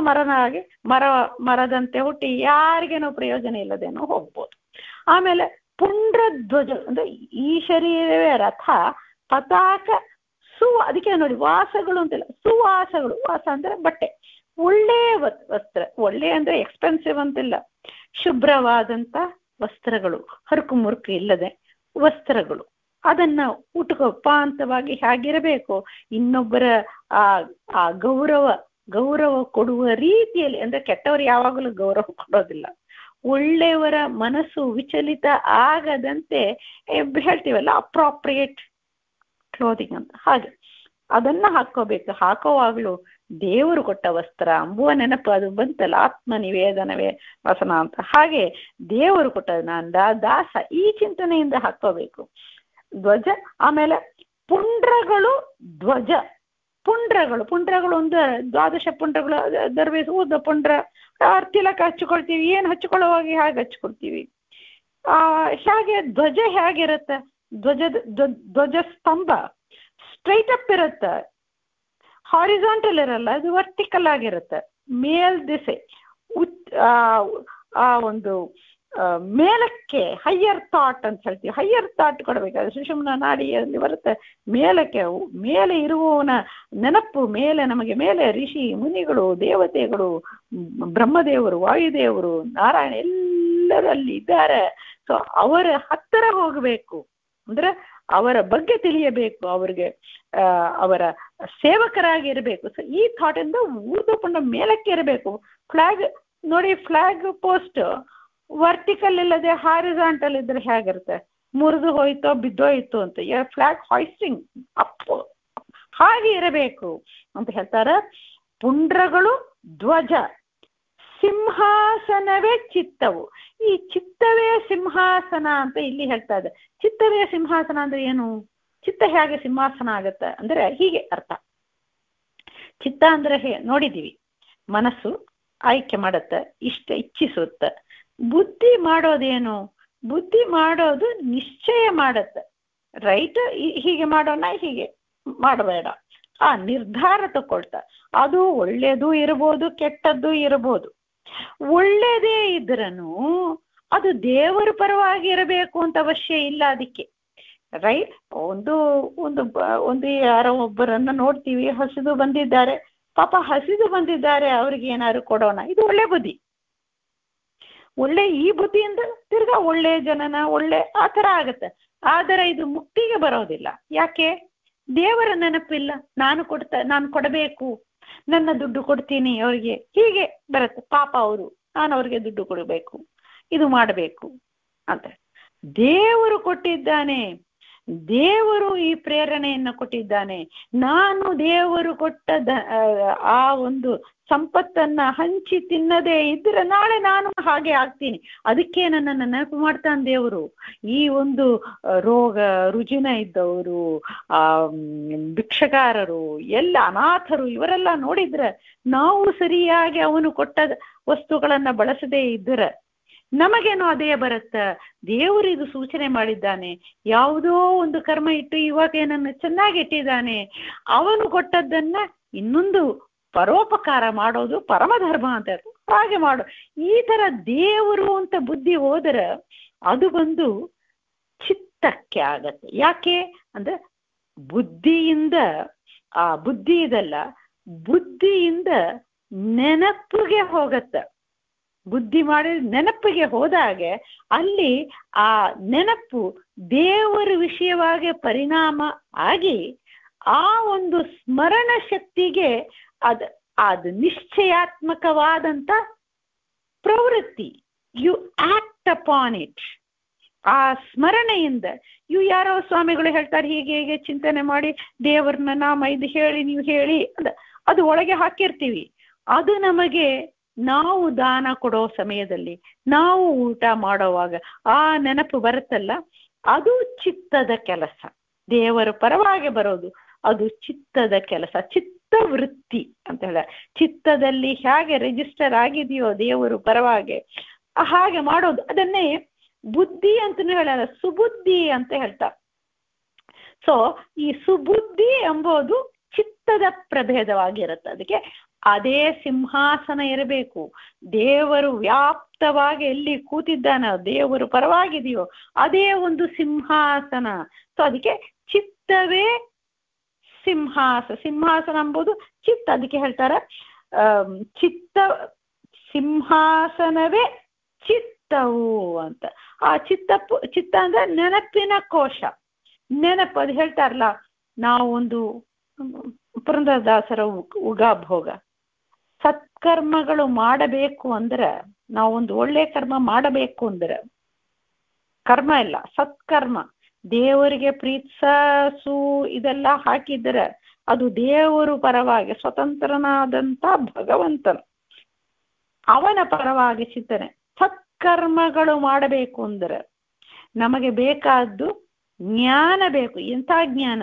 ಮರದಂತೆ ಹುಟ್ಟಿ ಯಾರಿಗೇನೋ ಪ್ರಯೋಜನ ಇಲ್ಲದೇನೋ ಹೋಗ್ಬೋದು. ಆಮೇಲೆ ಪುಂಡ್ರಧ್ವಜ ಅಂದ್ರೆ ಈ ಶರೀರವೇ ರಥ, ಪತಾಕ ಅದಕ್ಕೆ ನೋಡಿ ವಾಸಗಳು ಅಂತಿಲ್ಲ, ಸುವಾಸಗಳು. ವಾಸ ಅಂದ್ರೆ ಬಟ್ಟೆ, ಒಳ್ಳೆಯ ವಸ್ತ್ರ, ಒಳ್ಳೆ ಅಂದ್ರೆ ಎಕ್ಸ್ಪೆನ್ಸಿವ್ ಅಂತಿಲ್ಲ, ಶುಭ್ರವಾದಂತ ವಸ್ತ್ರಗಳು, ಹರಕು ಮುರುಕು ಇಲ್ಲದೆ ವಸ್ತ್ರಗಳು, ಅದನ್ನ ಉಟ್ಕೋಪಾಂತವಾಗಿ ಹೇಗಿರಬೇಕು, ಇನ್ನೊಬ್ಬರ ಆ ಗೌರವ ಕೊಡುವ ರೀತಿಯಲ್ಲಿ, ಅಂದ್ರೆ ಕೆಟ್ಟವರು ಯಾವಾಗಲೂ ಗೌರವ ಕೊಡೋದಿಲ್ಲ, ಒಳ್ಳೆಯವರ ಮನಸ್ಸು ವಿಚಲಿತ ಆಗದಂತೆ ಹೇಳ್ತೀವಲ್ಲ ಅಪ್ರಾಪ್ರಿಯೇಟ್ ಕ್ಲೋದಿಂಗ್ ಅಂತ, ಹಾಗೆ ಅದನ್ನ ಹಾಕೋಬೇಕು. ಹಾಕೋವಾಗ್ಲೂ ದೇವರು ಕೊಟ್ಟ ವಸ್ತ್ರ ಅಂಬುವ ನೆನಪು ಅದು ಬಂತಲ್ಲ, ಆತ್ಮ ನಿವೇದನವೇ ವಸನ ಅಂತ, ಹಾಗೆ ದೇವರು ಕೊಟ್ಟ ನಾನು ದಾಸ, ಈ ಚಿಂತನೆಯಿಂದ ಹಾಕೋಬೇಕು ಧ್ವಜ. ಆಮೇಲೆ ಪುಂಡ್ರಗಳು ಧ್ವಜ, ಪುಂಡ್ರಗಳು ಒಂದು ದ್ವಾದಶ ಪುಂಡ್ರಗಳು, ದರ್ವೇಶ ಊದ ಪುಂಡ್ರ, ತಿಲಕ ಹಚ್ಕೊಳ್ತೀವಿ, ಏನು ಹಚ್ಕೊಳ್ಳುವಾಗ ಹೇಗೆ ಹಚ್ಕೊಳ್ತೀವಿ, ಹೇಗೆ ಧ್ವಜ ಹೇಗಿರುತ್ತೆ, ಧ್ವಜ ಸ್ತಂಭ ಸ್ಟ್ರೈಟ್ ಅಪ್ ಇರುತ್ತೆ, ಹಾರಿಜಾಂಟಲ್ ಇರಲ್ಲ, ಅದು ವರ್ಟಿಕಲ್ ಆಗಿರುತ್ತೆ, ಮೇಲ್ ದಿಸೆ ಒಂದು ಮೇಲಕ್ಕೆ ಹೈಯರ್ ಥಾಟ್ ಅಂತ ಹೇಳ್ತೀವಿ, ಹೈಯರ್ ಥಾಟ್ ಕೊಡಬೇಕಾದ್ರೆ ಸುಷುಮ್ನ ನಾಡಿಯಲ್ಲಿ ಬರುತ್ತೆ, ಮೇಲೆ ಇರುವವನ ನೆನಪು, ನಮಗೆ ಮೇಲೆ ಋಷಿ ಮುನಿಗಳು, ದೇವತೆಗಳು, ಬ್ರಹ್ಮದೇವರು, ವಾಯುದೇವರು, ನಾರಾಯಣ ಎಲ್ಲರಲ್ಲಿ ಇದ್ದಾರೆ. ಸೊ ಅವರ ಹತ್ತಿರ ಹೋಗಬೇಕು ಅಂದ್ರೆ ಅವರ ಬಗ್ಗೆ ತಿಳಿಯಬೇಕು, ಅವರಿಗೆ ಅವರ ಸೇವಕರಾಗಿರ್ಬೇಕು. ಸೊ ಈ ಥಾಟ್ ಇಂದ ಊರ್ಧ್ವಪುಂಡ ಮೇಲಕ್ಕೆ ಇರಬೇಕು. ಫ್ಲಾಗ್ ನೋಡಿ, ಫ್ಲಾಗ್ ಪೋಸ್ಟ್ ವರ್ಟಿಕಲ್ ಇಲ್ಲದೆ ಹಾರಿಜಾಂಟಲ್ ಇದ್ರೆ ಹೇಗಿರುತ್ತೆ, ಮುರಿದು ಹೋಯ್ತೋ ಬಿದ್ದೋಯ್ತು ಅಂತ, ಫ್ಲಾಗ್ ಹಾಯ್ಸ್ಟಿಂಗ್ ಅಪ್ ಹಾಗೆ ಇರಬೇಕು ಅಂತ ಹೇಳ್ತಾರೆ. ಪುಂಡ್ರಗಳು ಧ್ವಜ, ಸಿಂಹಾಸನವೇ ಚಿತ್ತವು. ಈ ಚಿತ್ತವೇ ಸಿಂಹಾಸನ ಅಂತ ಇಲ್ಲಿ ಹೇಳ್ತಾ ಇದೆ. ಚಿತ್ತವೇ ಸಿಂಹಾಸನ ಅಂದ್ರೆ ಏನು, ಚಿತ್ತ ಹೇಗೆ ಸಿಂಹಾಸನ ಆಗತ್ತೆ ಅಂದ್ರೆ ಹೀಗೆ ಅರ್ಥ. ಚಿತ್ತ ಅಂದ್ರೆ ನೋಡಿದೀವಿ, ಮನಸ್ಸು ಆಯ್ಕೆ ಮಾಡತ್ತ, ಇಚ್ಛಿಸುತ್ತ. ಬುದ್ಧಿ ಮಾಡೋದೇನು, ಬುದ್ಧಿ ಮಾಡೋದು ನಿಶ್ಚಯ ಮಾಡತ್ತೆ, ರೈಟ್ ಹೀಗೆ ಮಾಡೋಣ, ಹೀಗೆ ಮಾಡಬೇಡ, ಆ ನಿರ್ಧಾರ ತಗೊಳ್ತಾ. ಅದು ಒಳ್ಳೇದು ಇರ್ಬೋದು, ಕೆಟ್ಟದ್ದು ಇರ್ಬೋದು. ಒಳ್ಳೇದೇ ಇದ್ರನು ಅದು ದೇವರ ಪರವಾಗಿ ಇರಬೇಕು ಅಂತ ಅವಶ್ಯ ಇಲ್ಲ ಅದಕ್ಕೆ, ರೈಟ್. ಒಂದು ಯಾರೋ ಒಬ್ಬರನ್ನ ನೋಡ್ತೀವಿ, ಹಸಿದು ಬಂದಿದ್ದಾರೆ, ಪಾಪ ಹಸಿದು ಬಂದಿದ್ದಾರೆ, ಅವ್ರಿಗೆ ಏನಾದ್ರು ಕೊಡೋಣ, ಇದು ಒಳ್ಳೆ ಬುದ್ಧಿ. ಒಳ್ಳೆ ಈ ಬುದ್ಧಿಯಿಂದ ತಿರ್ಗಾ ಒಳ್ಳೆ ಜನನ ಒಳ್ಳೆ ಆ ಥರ ಆಗತ್ತೆ. ಆದರೆ ಇದು ಮುಕ್ತಿಗೆ ಬರೋದಿಲ್ಲ. ಯಾಕೆ? ದೇವರ ನೆನಪಿಲ್ಲ. ನಾನು ಕೊಡಬೇಕು, ನನ್ನ ದುಡ್ಡು ಕೊಡ್ತೀನಿ ಅವ್ರಿಗೆ, ಹೀಗೆ ಬರುತ್ತೆ. ಪಾಪ ಅವರು, ನಾನು ಅವ್ರಿಗೆ ದುಡ್ಡು ಕೊಡಬೇಕು, ಇದು ಮಾಡಬೇಕು ಅಂತ. ದೇವರು ಕೊಟ್ಟಿದ್ದಾನೆ, ದೇವರು ಈ ಪ್ರೇರಣೆಯನ್ನು ಕೊಟ್ಟಿದ್ದಾನೆ. ನಾನು ದೇವರು ಕೊಟ್ಟ ಆ ಒಂದು ಸಂಪತ್ತನ್ನ ಹಂಚಿ ತಿನ್ನದೇ ಇದ್ರೆ ನಾಳೆ ನಾನು ಹಾಗೆ ಆಗ್ತೀನಿ. ಅದಕ್ಕೆ ನನ್ನನ್ನು ನೆನಪು ಮಾಡ್ತಾನೆ ದೇವರು. ಈ ಒಂದು ರೋಗ ರುಜಿನ ಇದ್ದವರು, ಭಿಕ್ಷಗಾರರು, ಎಲ್ಲ ಅನಾಥರು, ಇವರೆಲ್ಲ ನೋಡಿದ್ರೆ ನಾವು ಸರಿಯಾಗಿ ಅವನು ಕೊಟ್ಟ ವಸ್ತುಗಳನ್ನ ಬಳಸದೇ ಇದ್ರೆ ನಮಗೇನೋ ಅದೇ ಬರುತ್ತ. ದೇವರು ಇದು ಸೂಚನೆ ಮಾಡಿದ್ದಾನೆ, ಯಾವುದೋ ಒಂದು ಕರ್ಮ ಇಟ್ಟು ಇವಾಗ ಏನನ್ನು ಚೆನ್ನಾಗಿ ಇಟ್ಟಿದ್ದಾನೆ, ಅವನು ಕೊಟ್ಟದ್ದನ್ನ ಇನ್ನೊಂದು ಪರೋಪಕಾರ ಮಾಡೋದು ಪರಮಧರ್ಮ ಅಂತ ಹೇಳ್ತಾರೆ. ಹಾಗೆ ಮಾಡು. ಈ ತರ ದೇವರು ಅಂತ ಬುದ್ಧಿ ಹೋದರೆ ಅದು ಬಂದು ಚಿತ್ತಕ್ಕೆ ಆಗತ್ತೆ. ಯಾಕೆ ಅಂದ್ರೆ ಬುದ್ಧಿಯಿಂದ, ಆ ಬುದ್ಧಿ ಇದಲ್ಲ, ಬುದ್ಧಿಯಿಂದ ನೆನಪಿಗೆ ಹೋಗತ್ತೆ. ಬುದ್ಧಿ ಮಾಡಿ ನೆನಪಿಗೆ ಹೋದಾಗೆ ಅಲ್ಲಿ ಆ ನೆನಪು ದೇವರ ವಿಷಯವಾಗಿ ಪರಿಣಾಮ ಆಗಿ ಆ ಒಂದು ಸ್ಮರಣ ಶಕ್ತಿಗೆ ಅದು ನಿಶ್ಚಯಾತ್ಮಕವಾದಂತ ಪ್ರವೃತ್ತಿ. You act upon it. ಆ ಸ್ಮರಣೆಯಿಂದ ಯಾರೋ ಸ್ವಾಮಿಗಳು ಹೇಳ್ತಾರೆ, ಹೀಗೆ ಹೀಗೆ ಚಿಂತನೆ ಮಾಡಿ ದೇವರನ್ನ ನಾಮ ಇದು ಹೇಳಿ, ನೀವು ಹೇಳಿ ಅದು ಒಳಗೆ ಹಾಕಿರ್ತೀವಿ. ಅದು ನಮಗೆ ನಾವು ದಾನ ಕೊಡೋ ಸಮಯದಲ್ಲಿ, ನಾವು ಊಟ ಮಾಡೋವಾಗ ಆ ನೆನಪು ಬರುತ್ತಲ್ಲ, ಅದು ಚಿತ್ತದ ಕೆಲಸ. ದೇವರ ಪರವಾಗಿ ಬರೋದು ಅದು ಚಿತ್ತದ ಕೆಲಸ, ಚಿತ್ತವೃತ್ತಿ ಅಂತ ಹೇಳ. ಚಿತ್ತದಲ್ಲಿ ಹೇಗೆ ರಿಜಿಸ್ಟರ್ ಆಗಿದೆಯೋ ದೇವರು ಪರವಾಗಿ ಹಾಗೆ ಮಾಡೋದು. ಅದನ್ನೇ ಬುದ್ಧಿ ಅಂತಲೂ ಹೇಳಲ್ಲ, ಸುಬುದ್ಧಿ ಅಂತ ಹೇಳ್ತಾರೆ. ಸೊ ಈ ಸುಬುದ್ಧಿ ಎಂಬುದು ಚಿತ್ತದ ಪ್ರಭೇದವಾಗಿರುತ್ತೆ. ಅದಕ್ಕೆ ಅದೇ ಸಿಂಹಾಸನ ಇರಬೇಕು. ದೇವರು ವ್ಯಾಪ್ತವಾಗಿ ಎಲ್ಲಿ ಕೂತಿದ್ದಾನ, ದೇವರು ಪರವಾಗಿದೆಯೋ ಅದೇ ಒಂದು ಸಿಂಹಾಸನ. ಸೊ ಅದಕ್ಕೆ ಚಿತ್ತವೇ ಸಿಂಹಾಸನ ಎಂಬುದು ಚಿತ್ತ. ಅದಕ್ಕೆ ಹೇಳ್ತಾರೆ ಚಿತ್ತ ಸಿಂಹಾಸನವೇ ಚಿತ್ತವು ಅಂತ. ಆ ಚಿತ್ತ ಅಂದ್ರೆ ನೆನಪಿನ ಕೋಶ, ನೆನಪು. ಅದು ಹೇಳ್ತಾರಲ್ಲ, ನಾವು ಒಂದು ಪುರಂದರದಾಸರ ಉಗಾಭೋಗ, ಸತ್ಕರ್ಮಗಳು ಮಾಡಬೇಕು ಅಂದ್ರೆ, ನಾವೊಂದು ಒಳ್ಳೆ ಕರ್ಮ ಮಾಡಬೇಕು ಅಂದ್ರೆ, ಕರ್ಮ ಇಲ್ಲ ಸತ್ಕರ್ಮ, ದೇವರಿಗೆ ಪ್ರೀತಿಸು ಇದೆಲ್ಲ ಹಾಕಿದ್ರೆ ಅದು ದೇವರು ಪರವಾಗಿ ಸ್ವತಂತ್ರನಾದಂತ ಭಗವಂತನು ಅವನ ಪರವಾಗಿ ಚಿಂತನೆ. ಸತ್ಕರ್ಮಗಳು ಮಾಡಬೇಕು ಅಂದ್ರೆ ನಮಗೆ ಬೇಕಾದ್ದು ಜ್ಞಾನ ಬೇಕು. ಎಂಥ ಜ್ಞಾನ?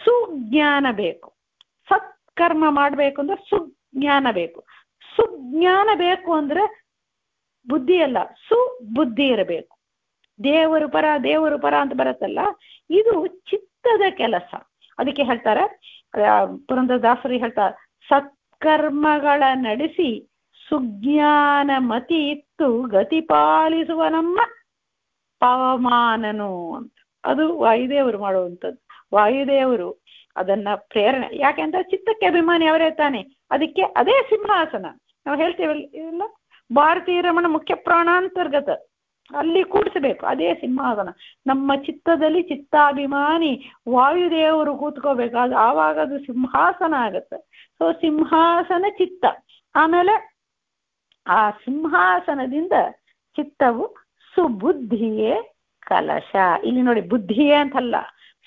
ಸುಜ್ಞಾನ ಬೇಕು. ಸತ್ಕರ್ಮ ಮಾಡಬೇಕು ಅಂದ್ರೆ ಸುಜ್ಞಾನ ಬೇಕು. ಸುಜ್ಞಾನ ಬೇಕು ಅಂದ್ರೆ ಬುದ್ಧಿ ಅಲ್ಲ, ಸುಬುದ್ಧಿ ಇರಬೇಕು. ದೇವರು ಪರ ಅಂತ ಬರುತ್ತಲ್ಲ, ಇದು ಚಿತ್ತದ ಕೆಲಸ. ಅದಕ್ಕೆ ಹೇಳ್ತಾರೆ, ಪುರಂದರದಾಸರು ಹೇಳ್ತಾರೆ, ಸತ್ಕರ್ಮಗಳ ನಡೆಸಿ ಸುಜ್ಞಾನ ಮತಿ ಇತ್ತು ಗತಿ ಪಾಲಿಸುವ ನಮ್ಮ ಪವಮಾನನು ಅಂತ. ಅದು ವಾಯುದೇವರು ಮಾಡುವಂಥದ್ದು. ವಾಯುದೇವರು ಅದನ್ನ ಪ್ರೇರಣೆ, ಯಾಕೆಂದ್ರೆ ಚಿತ್ತಕ್ಕೆ ಅಭಿಮಾನಿ ಅವರೇ ತಾನೆ. ಅದಕ್ಕೆ ಅದೇ ಸಿಂಹಾಸನ. ನಾವು ಹೇಳ್ತೇವಲ್ಲ, ಭಾರತೀಯ ರಮಣ ಮುಖ್ಯ ಪ್ರಾಣಾಂತರ್ಗತ, ಅಲ್ಲಿ ಕೂಡಿಸಬೇಕು ಅದೇ ಸಿಂಹಾಸನ. ನಮ್ಮ ಚಿತ್ತದಲ್ಲಿ ಚಿತ್ತಾಭಿಮಾನಿ ವಾಯುದೇವರು ಕೂತ್ಕೋಬೇಕು. ಅದು ಆವಾಗ ಅದು ಸಿಂಹಾಸನ ಆಗತ್ತೆ. ಸೊ ಸಿಂಹಾಸನ ಚಿತ್ತ. ಆಮೇಲೆ ಆ ಸಿಂಹಾಸನದಿಂದ ಚಿತ್ತವು ಸುಬುದ್ಧಿಯೇ ಕಲಶ. ಇಲ್ಲಿ ನೋಡಿ, ಬುದ್ಧಿಯೇ ಅಂತಲ್ಲ,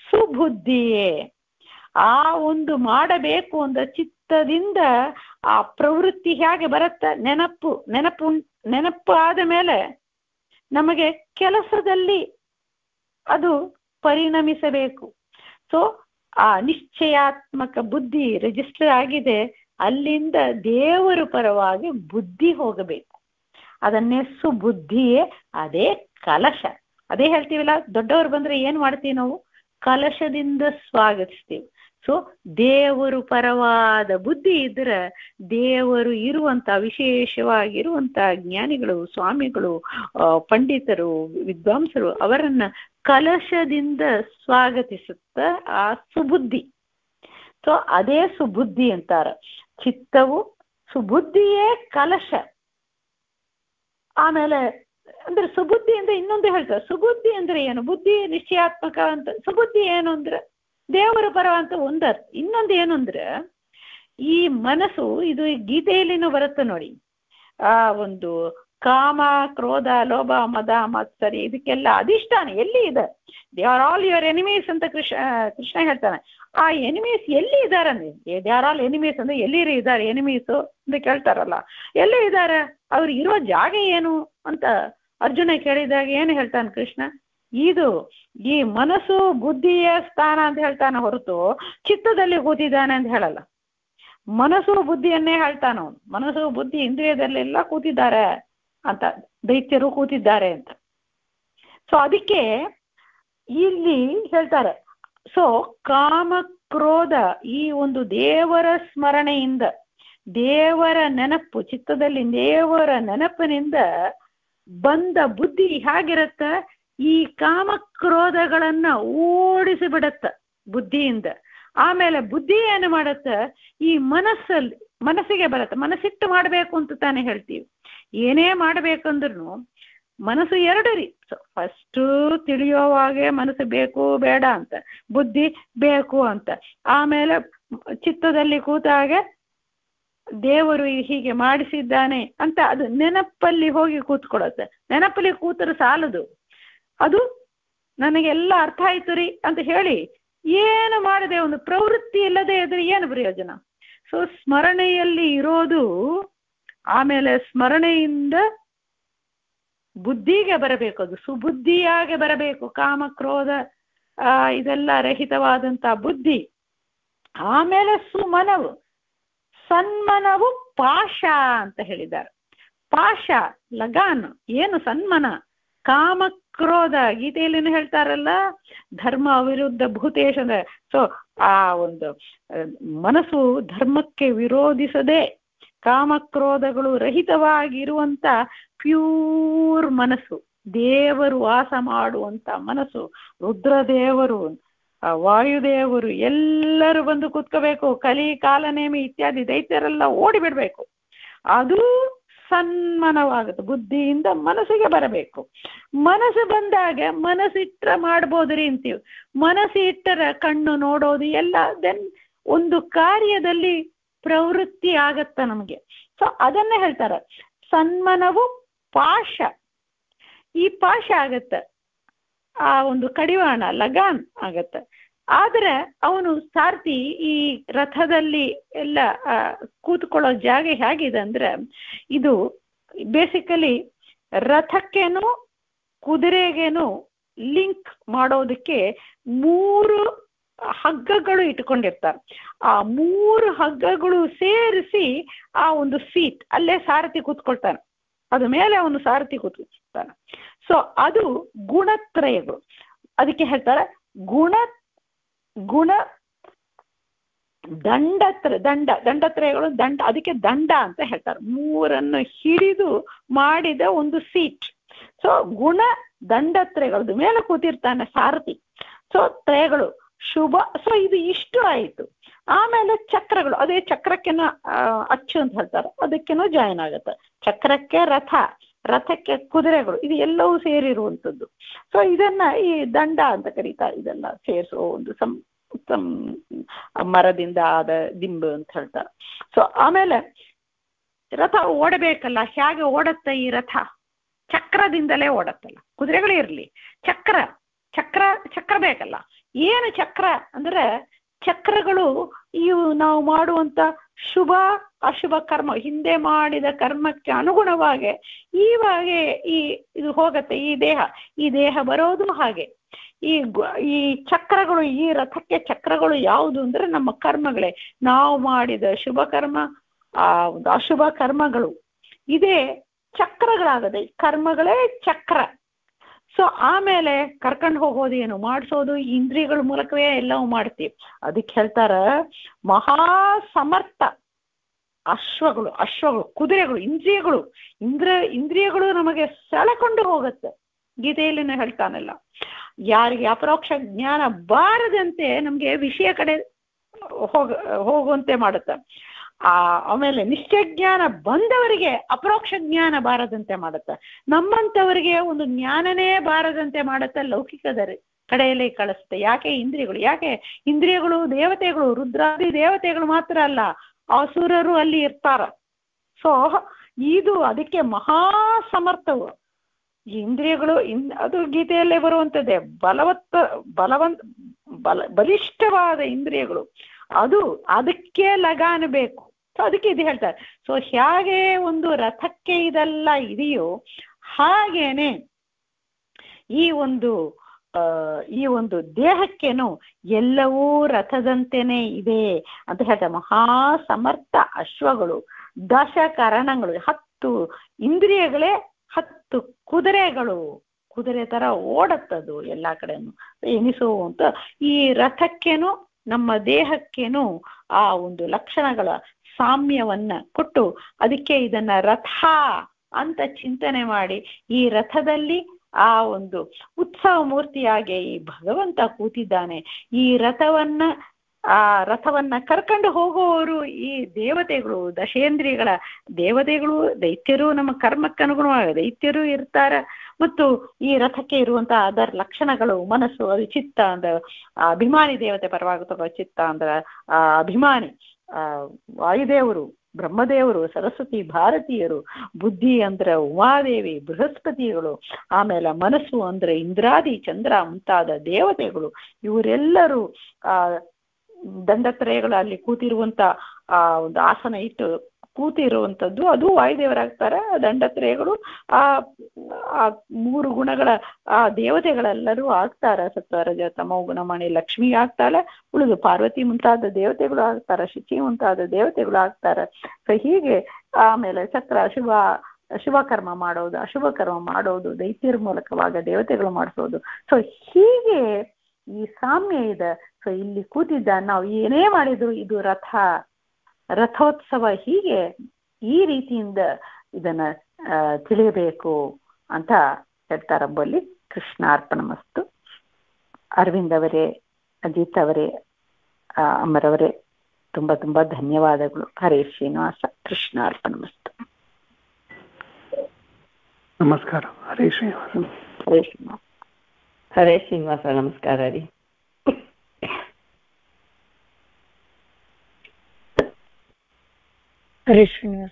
ಸುಬುದ್ಧಿಯೇ. ಆ ಒಂದು ಮಾಡಬೇಕು ಅಂದ್ರೆ ಚಿತ್ತದಿಂದ ಆ ಪ್ರವೃತ್ತಿ ಹೇಗೆ ಬರುತ್ತೆ, ನೆನಪು ಆದ ಮೇಲೆ ನಮಗೆ ಕೆಲಸದಲ್ಲಿ ಅದು ಪರಿಣಮಿಸಬೇಕು. ಸೊ ಆ ನಿಶ್ಚಯಾತ್ಮಕ ಬುದ್ಧಿ ರಿಜಿಸ್ಟರ್ ಆಗಿದೆ, ಅಲ್ಲಿಂದ ದೇವರು ಪರವಾಗಿ ಬುದ್ಧಿ ಹೋಗಬೇಕು. ಅದನ್ನೇ ಸುಬುದ್ಧಿಯೇ, ಅದೇ ಕಲಶ. ಅದೇ ಹೇಳ್ತೀವಲ್ಲ, ದೊಡ್ಡವರು ಬಂದ್ರೆ ಏನ್ ಮಾಡ್ತೀವಿ ನಾವು? ಕಲಶದಿಂದ ಸ್ವಾಗತಿಸ್ತೀವಿ. ಸೊ ದೇವರು ಪರವಾದ ಬುದ್ಧಿ ಇದ್ರೆ ದೇವರು ಇರುವಂತ ವಿಶೇಷವಾಗಿರುವಂತ ಜ್ಞಾನಿಗಳು, ಸ್ವಾಮಿಗಳು, ಪಂಡಿತರು, ವಿದ್ವಾಂಸರು ಅವರನ್ನ ಕಲಶದಿಂದ ಸ್ವಾಗತಿಸುತ್ತ ಆ ಸುಬುದ್ಧಿ. ಸೊ ಅದೇ ಸುಬುದ್ಧಿ ಅಂತಾರ. ಚಿತ್ತವು ಸುಬುದ್ಧಿಯೇ ಕಲಶ. ಆಮೇಲೆ ಅಂದ್ರೆ ಸುಬುದ್ಧಿ ಅಂದ್ರೆ ಇನ್ನೊಂದು ಹೇಳ್ತಾರೆ. ಸುಬುದ್ಧಿ ಅಂದ್ರೆ ಏನು? ಬುದ್ಧಿ ನಿಶ್ಚಯಾತ್ಮಕ ಅಂತ. ಸುಬುದ್ಧಿ ಏನು ಅಂದ್ರೆ ದೇವರ ಪರ ಅಂತ ಒಂದರ್ಥ. ಇನ್ನೊಂದು ಏನು ಅಂದ್ರೆ ಈ ಮನಸ್ಸು, ಇದು ಗೀತೆಯಲ್ಲಿನೂ ಬರುತ್ತೆ ನೋಡಿ, ಆ ಒಂದು ಕಾಮ, ಕ್ರೋಧ, ಲೋಭ, ಮದ, ಮತ್ಸರಿ ಇದಕ್ಕೆಲ್ಲ ಅಧಿಷ್ಠಾನ ಎಲ್ಲಿ ಇದೆ? They are all your enemies ಅಂತ ಕೃಷ್ಣ ಹೇಳ್ತಾನೆ. ಆ ಎನಿಮೀಸ್ ಎಲ್ಲಿ ಇದ್ದಾರೆ ಅಂದ್ರೆ, ದೇ ಆರ್ ಆಲ್ ಎನಿಮೀಸ್ ಅಂದ್ರೆ ಎಲ್ಲಿ ಇದ್ದಾರೆ ಎನಿಮೀಸು ಅಂತ ಕೇಳ್ತಾರಲ್ಲ, ಎಲ್ಲಿ ಇದ್ದಾರೆ, ಅವ್ರು ಇರೋ ಜಾಗ ಏನು ಅಂತ ಅರ್ಜುನ ಕೇಳಿದಾಗ ಏನು ಹೇಳ್ತಾನೆ ಕೃಷ್ಣ? ಇದು ಈ ಮನಸ್ಸು ಬುದ್ಧಿಯ ಸ್ಥಾನ ಅಂತ ಹೇಳ್ತಾನೆ ಹೊರತು ಚಿತ್ತದಲ್ಲಿ ಕೂತಿದ್ದಾನೆ ಅಂತ ಹೇಳಲ್ಲ. ಮನಸ್ಸು ಬುದ್ಧಿಯನ್ನೇ ಹೇಳ್ತಾನ ಅವನು. ಮನಸ್ಸು ಬುದ್ಧಿ ಇಂದ್ರಿಯದಲ್ಲೆಲ್ಲ ಕೂತಿದ್ದಾರೆ ಅಂತ, ದೈತ್ಯರು ಕೂತಿದ್ದಾರೆ ಅಂತ. ಸೊ ಅದಕ್ಕೆ ಇಲ್ಲಿ ಹೇಳ್ತಾರೆ. ಸೊ ಕಾಮ, ಕ್ರೋಧ, ಈ ಒಂದು ದೇವರ ಸ್ಮರಣೆಯಿಂದ, ದೇವರ ನೆನಪು, ಚಿತ್ತದಲ್ಲಿ ದೇವರ ನೆನಪಿನಿಂದ ಬಂದ ಬುದ್ಧಿ ಹೇಗಿರತ್ತ? ಈ ಕಾಮ ಕ್ರೋಧಗಳನ್ನ ಓಡಿಸಿ ಬಿಡತ್ತ ಬುದ್ಧಿಯಿಂದ. ಆಮೇಲೆ ಬುದ್ಧಿ ಏನು ಮಾಡತ್ತ? ಈ ಮನಸ್ಸಿಗೆ ಬರತ್ತ. ಮನಸ್ಸಿಟ್ಟು ಮಾಡಬೇಕು ಅಂತ ತಾನೇ ಹೇಳ್ತೀವಿ. ಏನೇ ಮಾಡ್ಬೇಕಂದ್ರೂ ಮನಸ್ಸು ಎರಡು ರೀತಿ. ಫಸ್ಟ್ ತಿಳಿಯೋವಾಗೆ ಮನಸ್ಸು ಬೇಕು ಬೇಡ ಅಂತ, ಬುದ್ಧಿ ಬೇಕು ಅಂತ. ಆಮೇಲೆ ಚಿತ್ತದಲ್ಲಿ ಕೂತಾಗೆ ದೇವರು ಹೀಗೆ ಮಾಡಿಸಿದ್ದಾನೆ ಅಂತ ಅದು ನೆನಪಲ್ಲಿ ಹೋಗಿ ಕೂತ್ಕೊಳ್ಳುತ್ತೆ. ನೆನಪಲ್ಲಿ ಕೂತರು ಸಾಲದು, ಅದು ನನಗೆಲ್ಲ ಅರ್ಥ ಆಯ್ತು ರೀ ಅಂತ ಹೇಳಿ ಏನು ಮಾಡದೆ ಒಂದು ಪ್ರವೃತ್ತಿ ಇಲ್ಲದೆ ಇದ್ರೆ ಏನು ಪ್ರಯೋಜನ? ಸೊ ಸ್ಮರಣೆಯಲ್ಲಿ ಇರೋದು, ಆಮೇಲೆ ಸ್ಮರಣೆಯಿಂದ ಬುದ್ಧಿಗೆ ಬರಬೇಕು, ಅದು ಸುಬುದ್ಧಿಯಾಗೆ ಬರಬೇಕು. ಕಾಮ, ಕ್ರೋಧ ಇದೆಲ್ಲ ರಹಿತವಾದಂತ ಬುದ್ಧಿ. ಆಮೇಲೆ ಸುಮನವು, ಸನ್ಮನವು ಪಾಶ ಅಂತ ಹೇಳಿದ್ದಾರೆ. ಪಾಶ ಲಗಾನ್ ಏನು? ಸನ್ಮನ, ಕಾಮ ಕ್ರೋಧ, ಗೀತೆಯಲ್ಲಿನೂ ಹೇಳ್ತಾರಲ್ಲ, ಧರ್ಮ ಅವಿರುದ್ಧ ಭೂತೇಶ. ಸೊ ಆ ಒಂದು ಮನಸ್ಸು ಧರ್ಮಕ್ಕೆ ವಿರೋಧಿಸದೆ ಕಾಮಕ್ರೋಧಗಳು ರಹಿತವಾಗಿರುವಂತ ಪ್ಯೂರ್ ಮನಸ್ಸು, ದೇವರು ವಾಸ ಮಾಡುವಂತ ಮನಸ್ಸು. ರುದ್ರದೇವರು, ವಾಯುದೇವರು ಎಲ್ಲರೂ ಬಂದು ಕೂತ್ಕೋಬೇಕು. ಕಲಿ, ಕಾಲನೇಮಿ ಇತ್ಯಾದಿ ದೈತ್ಯರೆಲ್ಲ ಓಡಿಬಿಡ್ಬೇಕು. ಅದು ಸನ್ಮನವಾಗುತ್ತೆ. ಬುದ್ಧಿಯಿಂದ ಮನಸ್ಸಿಗೆ ಬರಬೇಕು. ಮನಸ್ಸು ಬಂದಾಗ ಮನಸ್ಸಿಟ್ರ ಮಾಡ್ಬೋದ್ರಿ ಅಂತೀವಿ. ಮನಸ್ಸು ಇಟ್ಟರ ಕಣ್ಣು ನೋಡೋದು ಎಲ್ಲ ದೆನ್ ಒಂದು ಕಾರ್ಯದಲ್ಲಿ ಪ್ರವೃತ್ತಿ ಆಗತ್ತ ನಮಗೆ. ಸೊ ಅದನ್ನೇ ಹೇಳ್ತಾರೆ, ಸನ್ಮನವು ಪಾಶ. ಈ ಪಾಶ ಆಗತ್ತ, ಆ ಒಂದು ಕಡಿವಾಣ ಲಗಾನ್ ಆಗತ್ತ. ಆದ್ರೆ ಅವನು ಸಾರಥಿ ಈ ರಥದಲ್ಲಿ ಎಲ್ಲ ಕೂತ್ಕೊಳ್ಳೋ ಜಾಗ ಹೇಗಿದೆ ಅಂದ್ರೆ, ಇದು ಬೇಸಿಕಲಿ ರಥಕ್ಕೇನು ಕುದುರೆಗೇನು ಲಿಂಕ್ ಮಾಡೋದಕ್ಕೆ 3 ಹಗ್ಗಗಳು ಇಟ್ಕೊಂಡಿರ್ತಾರೆ. ಆ 3 ಹಗ್ಗಗಳು ಸೇರಿಸಿ ಆ ಒಂದು ಸೀಟ್ ಅಲ್ಲೇ ಸಾರಥಿ ಕೂತ್ಕೊಳ್ತಾನೆ, ಅದ ಮೇಲೆ ಅವನು ಸಾರಥಿ ಕೂತ್ಕೊಳ್ತಾನೆ. ಸೊ ಅದು ಗುಣತ್ರಯಗಳು. ಅದಕ್ಕೆ ಹೇಳ್ತಾರೆ ಗುಣ ದಂಡತ್ರಯಗಳು. ಅದಕ್ಕೆ ದಂಡ ಅಂತ ಹೇಳ್ತಾರೆ. 3 ಹಿಡಿದು ಮಾಡಿದ ಒಂದು ಸೀಟ್. ಸೊ ಗುಣ ದಂಡತ್ರಯಗಳದ ಮೇಲೆ ಕೂತಿರ್ತಾನೆ ಸಾರಥಿ. ಸೊ ತ್ರಯಗಳು ಶುಭ. ಸೊ ಇದು ಇಷ್ಟು ಆಯಿತು. ಆಮೇಲೆ ಚಕ್ರಗಳು, ಅದೇ ಚಕ್ರಕ್ಕೆನ ಅಚ್ಚು ಅಂತ ಹೇಳ್ತಾರೆ, ಅದಕ್ಕೇನೋ ಜಾಯಿನ್ ಆಗುತ್ತೆ. ಚಕ್ರಕ್ಕೆ ರಥ, ರಥಕ್ಕೆ ಕುದುರೆಗಳು, ಇದು ಎಲ್ಲವೂ ಸೇರಿರುವಂಥದ್ದು. ಸೊ ಇದನ್ನ ಈ ದಂಡ ಅಂತ ಕರೀತಾರೆ. ಇದೆಲ್ಲ ಸೇರಿಸೋ ಒಂದು ಮರದಿಂದ ಆದ ದಿಂಬು ಅಂತ ಹೇಳ್ತಾರೆ. ಸೊ ಆಮೇಲೆ ರಥ ಓಡಬೇಕಲ್ಲ, ಹೇಗೆ ಓಡತ್ತೆ ಈ ರಥ? ಚಕ್ರದಿಂದಲೇ ಓಡತ್ತಲ್ಲ. ಕುದುರೆಗಳು ಇರಲಿ, ಚಕ್ರ ಬೇಕಲ್ಲ. ಏನು ಚಕ್ರ ಅಂದ್ರೆ, ಚಕ್ರಗಳು ಇವು ನಾವು ಮಾಡುವಂತ ಶುಭ ಅಶುಭ ಕರ್ಮ, ಹಿಂದೆ ಮಾಡಿದ ಕರ್ಮಕ್ಕೆ ಅನುಗುಣವಾಗಿ ಇವಾಗ ಇದು ಹೋಗತ್ತೆ. ಈ ದೇಹ ಬರೋದು ಹಾಗೆ. ಈ ಚಕ್ರಗಳು, ಈ ರಥಕ್ಕೆ ಚಕ್ರಗಳು ಯಾವುದು ಅಂದ್ರೆ ನಮ್ಮ ಕರ್ಮಗಳೇ. ನಾವು ಮಾಡಿದ ಶುಭ ಕರ್ಮ, ಒಂದು ಅಶುಭ ಕರ್ಮಗಳು, ಇದೇ ಚಕ್ರಗಳಾಗದೆ. ಕರ್ಮಗಳೇ ಚಕ್ರ. ಸೊ ಆಮೇಲೆ ಕರ್ಕೊಂಡು ಹೋಗೋದು ಏನು, ಮಾಡಿಸೋದು ಇಂದ್ರಿಯಗಳ ಮೂಲಕವೇ ಎಲ್ಲವೂ ಮಾಡ್ತೀವಿ. ಅದಕ್ಕೆ ಹೇಳ್ತಾರ ಮಹಾ ಸಮರ್ಥ ಅಶ್ವಗಳು, ಕುದುರೆಗಳು, ಇಂದ್ರಿಯಗಳು ನಮಗೆ ಸೆಳೆಕೊಂಡು ಹೋಗುತ್ತೆ. ಗೀತೆಯಲ್ಲಿನ ಹೇಳ್ತಾನಲ್ಲ, ಯಾರಿಗೆ ಅಪರೋಕ್ಷ ಜ್ಞಾನ ಬಾರದಂತೆ ನಮ್ಗೆ ವಿಷಯ ಕಡೆ ಹೋಗುವಂತೆ ಮಾಡುತ್ತೆ. ಆಮೇಲೆ ನಿಶ್ಚಯ ಜ್ಞಾನ ಬಂದವರಿಗೆ ಅಪರೋಕ್ಷ ಜ್ಞಾನ ಬಾರದಂತೆ ಮಾಡುತ್ತೆ. ನಮ್ಮಂಥವರಿಗೆ ಒಂದು ಜ್ಞಾನನೇ ಬಾರದಂತೆ ಮಾಡುತ್ತೆ, ಲೌಕಿಕದ ಕಡೆಯಲ್ಲಿ ಕಳಿಸುತ್ತೆ. ಯಾಕೆ ಇಂದ್ರಿಯಗಳು ದೇವತೆಗಳು, ರುದ್ರಾದಿ ದೇವತೆಗಳು ಮಾತ್ರ ಅಲ್ಲ, ಅಸುರರು ಅಲ್ಲಿ ಇರ್ತಾರ. ಸೊ ಇದು ಅದಕ್ಕೆ ಮಹಾ ಸಮರ್ಥವು ಇಂದ್ರಿಯಗಳು. ಅದು ಗೀತೆಯಲ್ಲೇ ಬರುವಂಥದ್ದೇ. ಬಲಿಷ್ಠವಾದ ಇಂದ್ರಿಯಗಳು, ಅದಕ್ಕೆ ಲಗಾನ ಬೇಕು. ಸೊ ಅದಕ್ಕೆ ಇದು ಹೇಳ್ತಾರೆ. ಸೊ ಹೇಗೆ ಒಂದು ರಥಕ್ಕೆ ಇದೆಲ್ಲ ಇದೆಯೋ ಹಾಗೇನೆ ಈ ಒಂದು ದೇಹಕ್ಕೇನು ಎಲ್ಲವೂ ರಥದಂತೆನೇ ಇದೆ ಅಂತ ಹೇಳ್ತಾರೆ. ಮಹಾ ಸಮರ್ಥ ಅಶ್ವಗಳು, 10 ಕರಣಗಳು, 10 ಇಂದ್ರಿಯಗಳೇ 10 ಕುದುರೆಗಳು. ಕುದುರೆ ತರ ಓಡತ್ತದು ಎಲ್ಲಾ ಕಡೆನು ಎನಿಸುವಂತ. ಈ ರಥಕ್ಕೇನು ನಮ್ಮ ದೇಹಕ್ಕೇನು ಆ ಒಂದು ಲಕ್ಷಣಗಳ ಸಾಮ್ಯವನ್ನ ಕೊಟ್ಟು, ಅದಕ್ಕೆ ಇದನ್ನ ರಥ ಅಂತ ಚಿಂತನೆ ಮಾಡಿ, ಈ ರಥದಲ್ಲಿ ಆ ಒಂದು ಉತ್ಸವ ಮೂರ್ತಿಯಾಗಿ ಈ ಭಗವಂತ ಕೂತಿದ್ದಾನೆ. ಈ ರಥವನ್ನ ಕರ್ಕೊಂಡು ಹೋಗುವವರು ಈ ದೇವತೆಗಳು, ದಶೇಂದ್ರಿಯಗಳ ದೇವತೆಗಳು. ದೈತ್ಯರು ನಮ್ಮ ಕರ್ಮಕ್ಕೆ ಅನುಗುಣವಾಗಿ ದೈತ್ಯರು ಇರ್ತಾರ. ಮತ್ತು ಈ ರಥಕ್ಕೆ ಇರುವಂತಹ ಅದರ ಲಕ್ಷಣಗಳು, ಮನಸ್ಸು, ಅದು ಚಿತ್ತ ಅಂದ್ರ ಅಭಿಮಾನಿ ದೇವತೆ ಪರವಾಗಿ ತಗೋ. ಚಿತ್ತ ಅಂದ್ರ ಅಭಿಮಾನಿ ವಾಯುದೇವರು, ಬ್ರಹ್ಮದೇವರು, ಸರಸ್ವತಿ, ಭಾರತೀಯರು. ಬುದ್ಧಿ ಅಂದ್ರೆ ಉಮಾದೇವಿ, ಬೃಹಸ್ಪತಿಗಳು. ಆಮೇಲೆ ಮನಸ್ಸು ಅಂದ್ರೆ ಇಂದ್ರಾದಿ, ಚಂದ್ರ ಮುಂತಾದ ದೇವತೆಗಳು. ಇವರೆಲ್ಲರೂ ದಂಡತ್ರಯಗಳು ಅಲ್ಲಿ ಕೂತಿರುವಂತ ಒಂದು ಆಸನ ಇಟ್ಟು ಕೂತಿರುವಂಥದ್ದು, ಅದು ವಾಯುದೇವರಾಗ್ತಾರೆ. ದಂಡತ್ರಯಗಳು ಆ 3 ಗುಣಗಳ ಆ ದೇವತೆಗಳೆಲ್ಲರೂ ಆಗ್ತಾರ. ಸತ್ವ ರಜ ತಮೋ ಗುಣಮಣಿ ಲಕ್ಷ್ಮಿ ಆಗ್ತಾಳೆ. ಉಳಿದು ಪಾರ್ವತಿ ಮುಂತಾದ ದೇವತೆಗಳು ಆಗ್ತಾರ, ಶಚಿ ಮುಂತಾದ ದೇವತೆಗಳು ಆಗ್ತಾರ. ಸೊ ಹೀಗೆ ಆಮೇಲೆ ಚಕ್ರ, ಶುಭ ಶುಭ ಕರ್ಮ ಮಾಡೋದು, ಅಶುಭ ಕರ್ಮ ಮಾಡೋದು, ದೈತ್ಯರ ಮೂಲಕವಾಗ ದೇವತೆಗಳು ಮಾಡಿಸೋದು. ಸೊ ಹೀಗೆ ಈ ಸಾಮ್ಯ ಇದೆ. ಸೊ ಇಲ್ಲಿ ಕೂತಿದ್ದ ನಾವು ಏನೇ ಮಾಡಿದ್ರು ಇದು ರಥೋತ್ಸವ, ಹೀಗೆ ಈ ರೀತಿಯಿಂದ ಇದನ್ನ ತಿಳಿಯಬೇಕು ಅಂತ ಹೇಳ್ತಾರಂಬಲ್ಲಿ. ಕೃಷ್ಣಾರ್ಪಣಮಸ್ತು. ಅರವಿಂದ್ ಅವರೇ, ಅಜಿತ್ ಅವರೇ, ಅಮರವರೇ, ತುಂಬಾ ತುಂಬಾ ಧನ್ಯವಾದಗಳು. ಹರೇ ಶ್ರೀನಿವಾಸ. ಕೃಷ್ಣಾರ್ಪಣಮಸ್ತು. ನಮಸ್ಕಾರ. ಹರೇ ಶ್ರೀನಿವಾಸ. ಹರೇ ಶ್ರೀನಿವಾಸ. ಹರೇ ಶ್ರೀನಿವಾಸ. ನಮಸ್ಕಾರ ರೀ. ಹರೇ ಶ್ರೀನಿವಾಸ.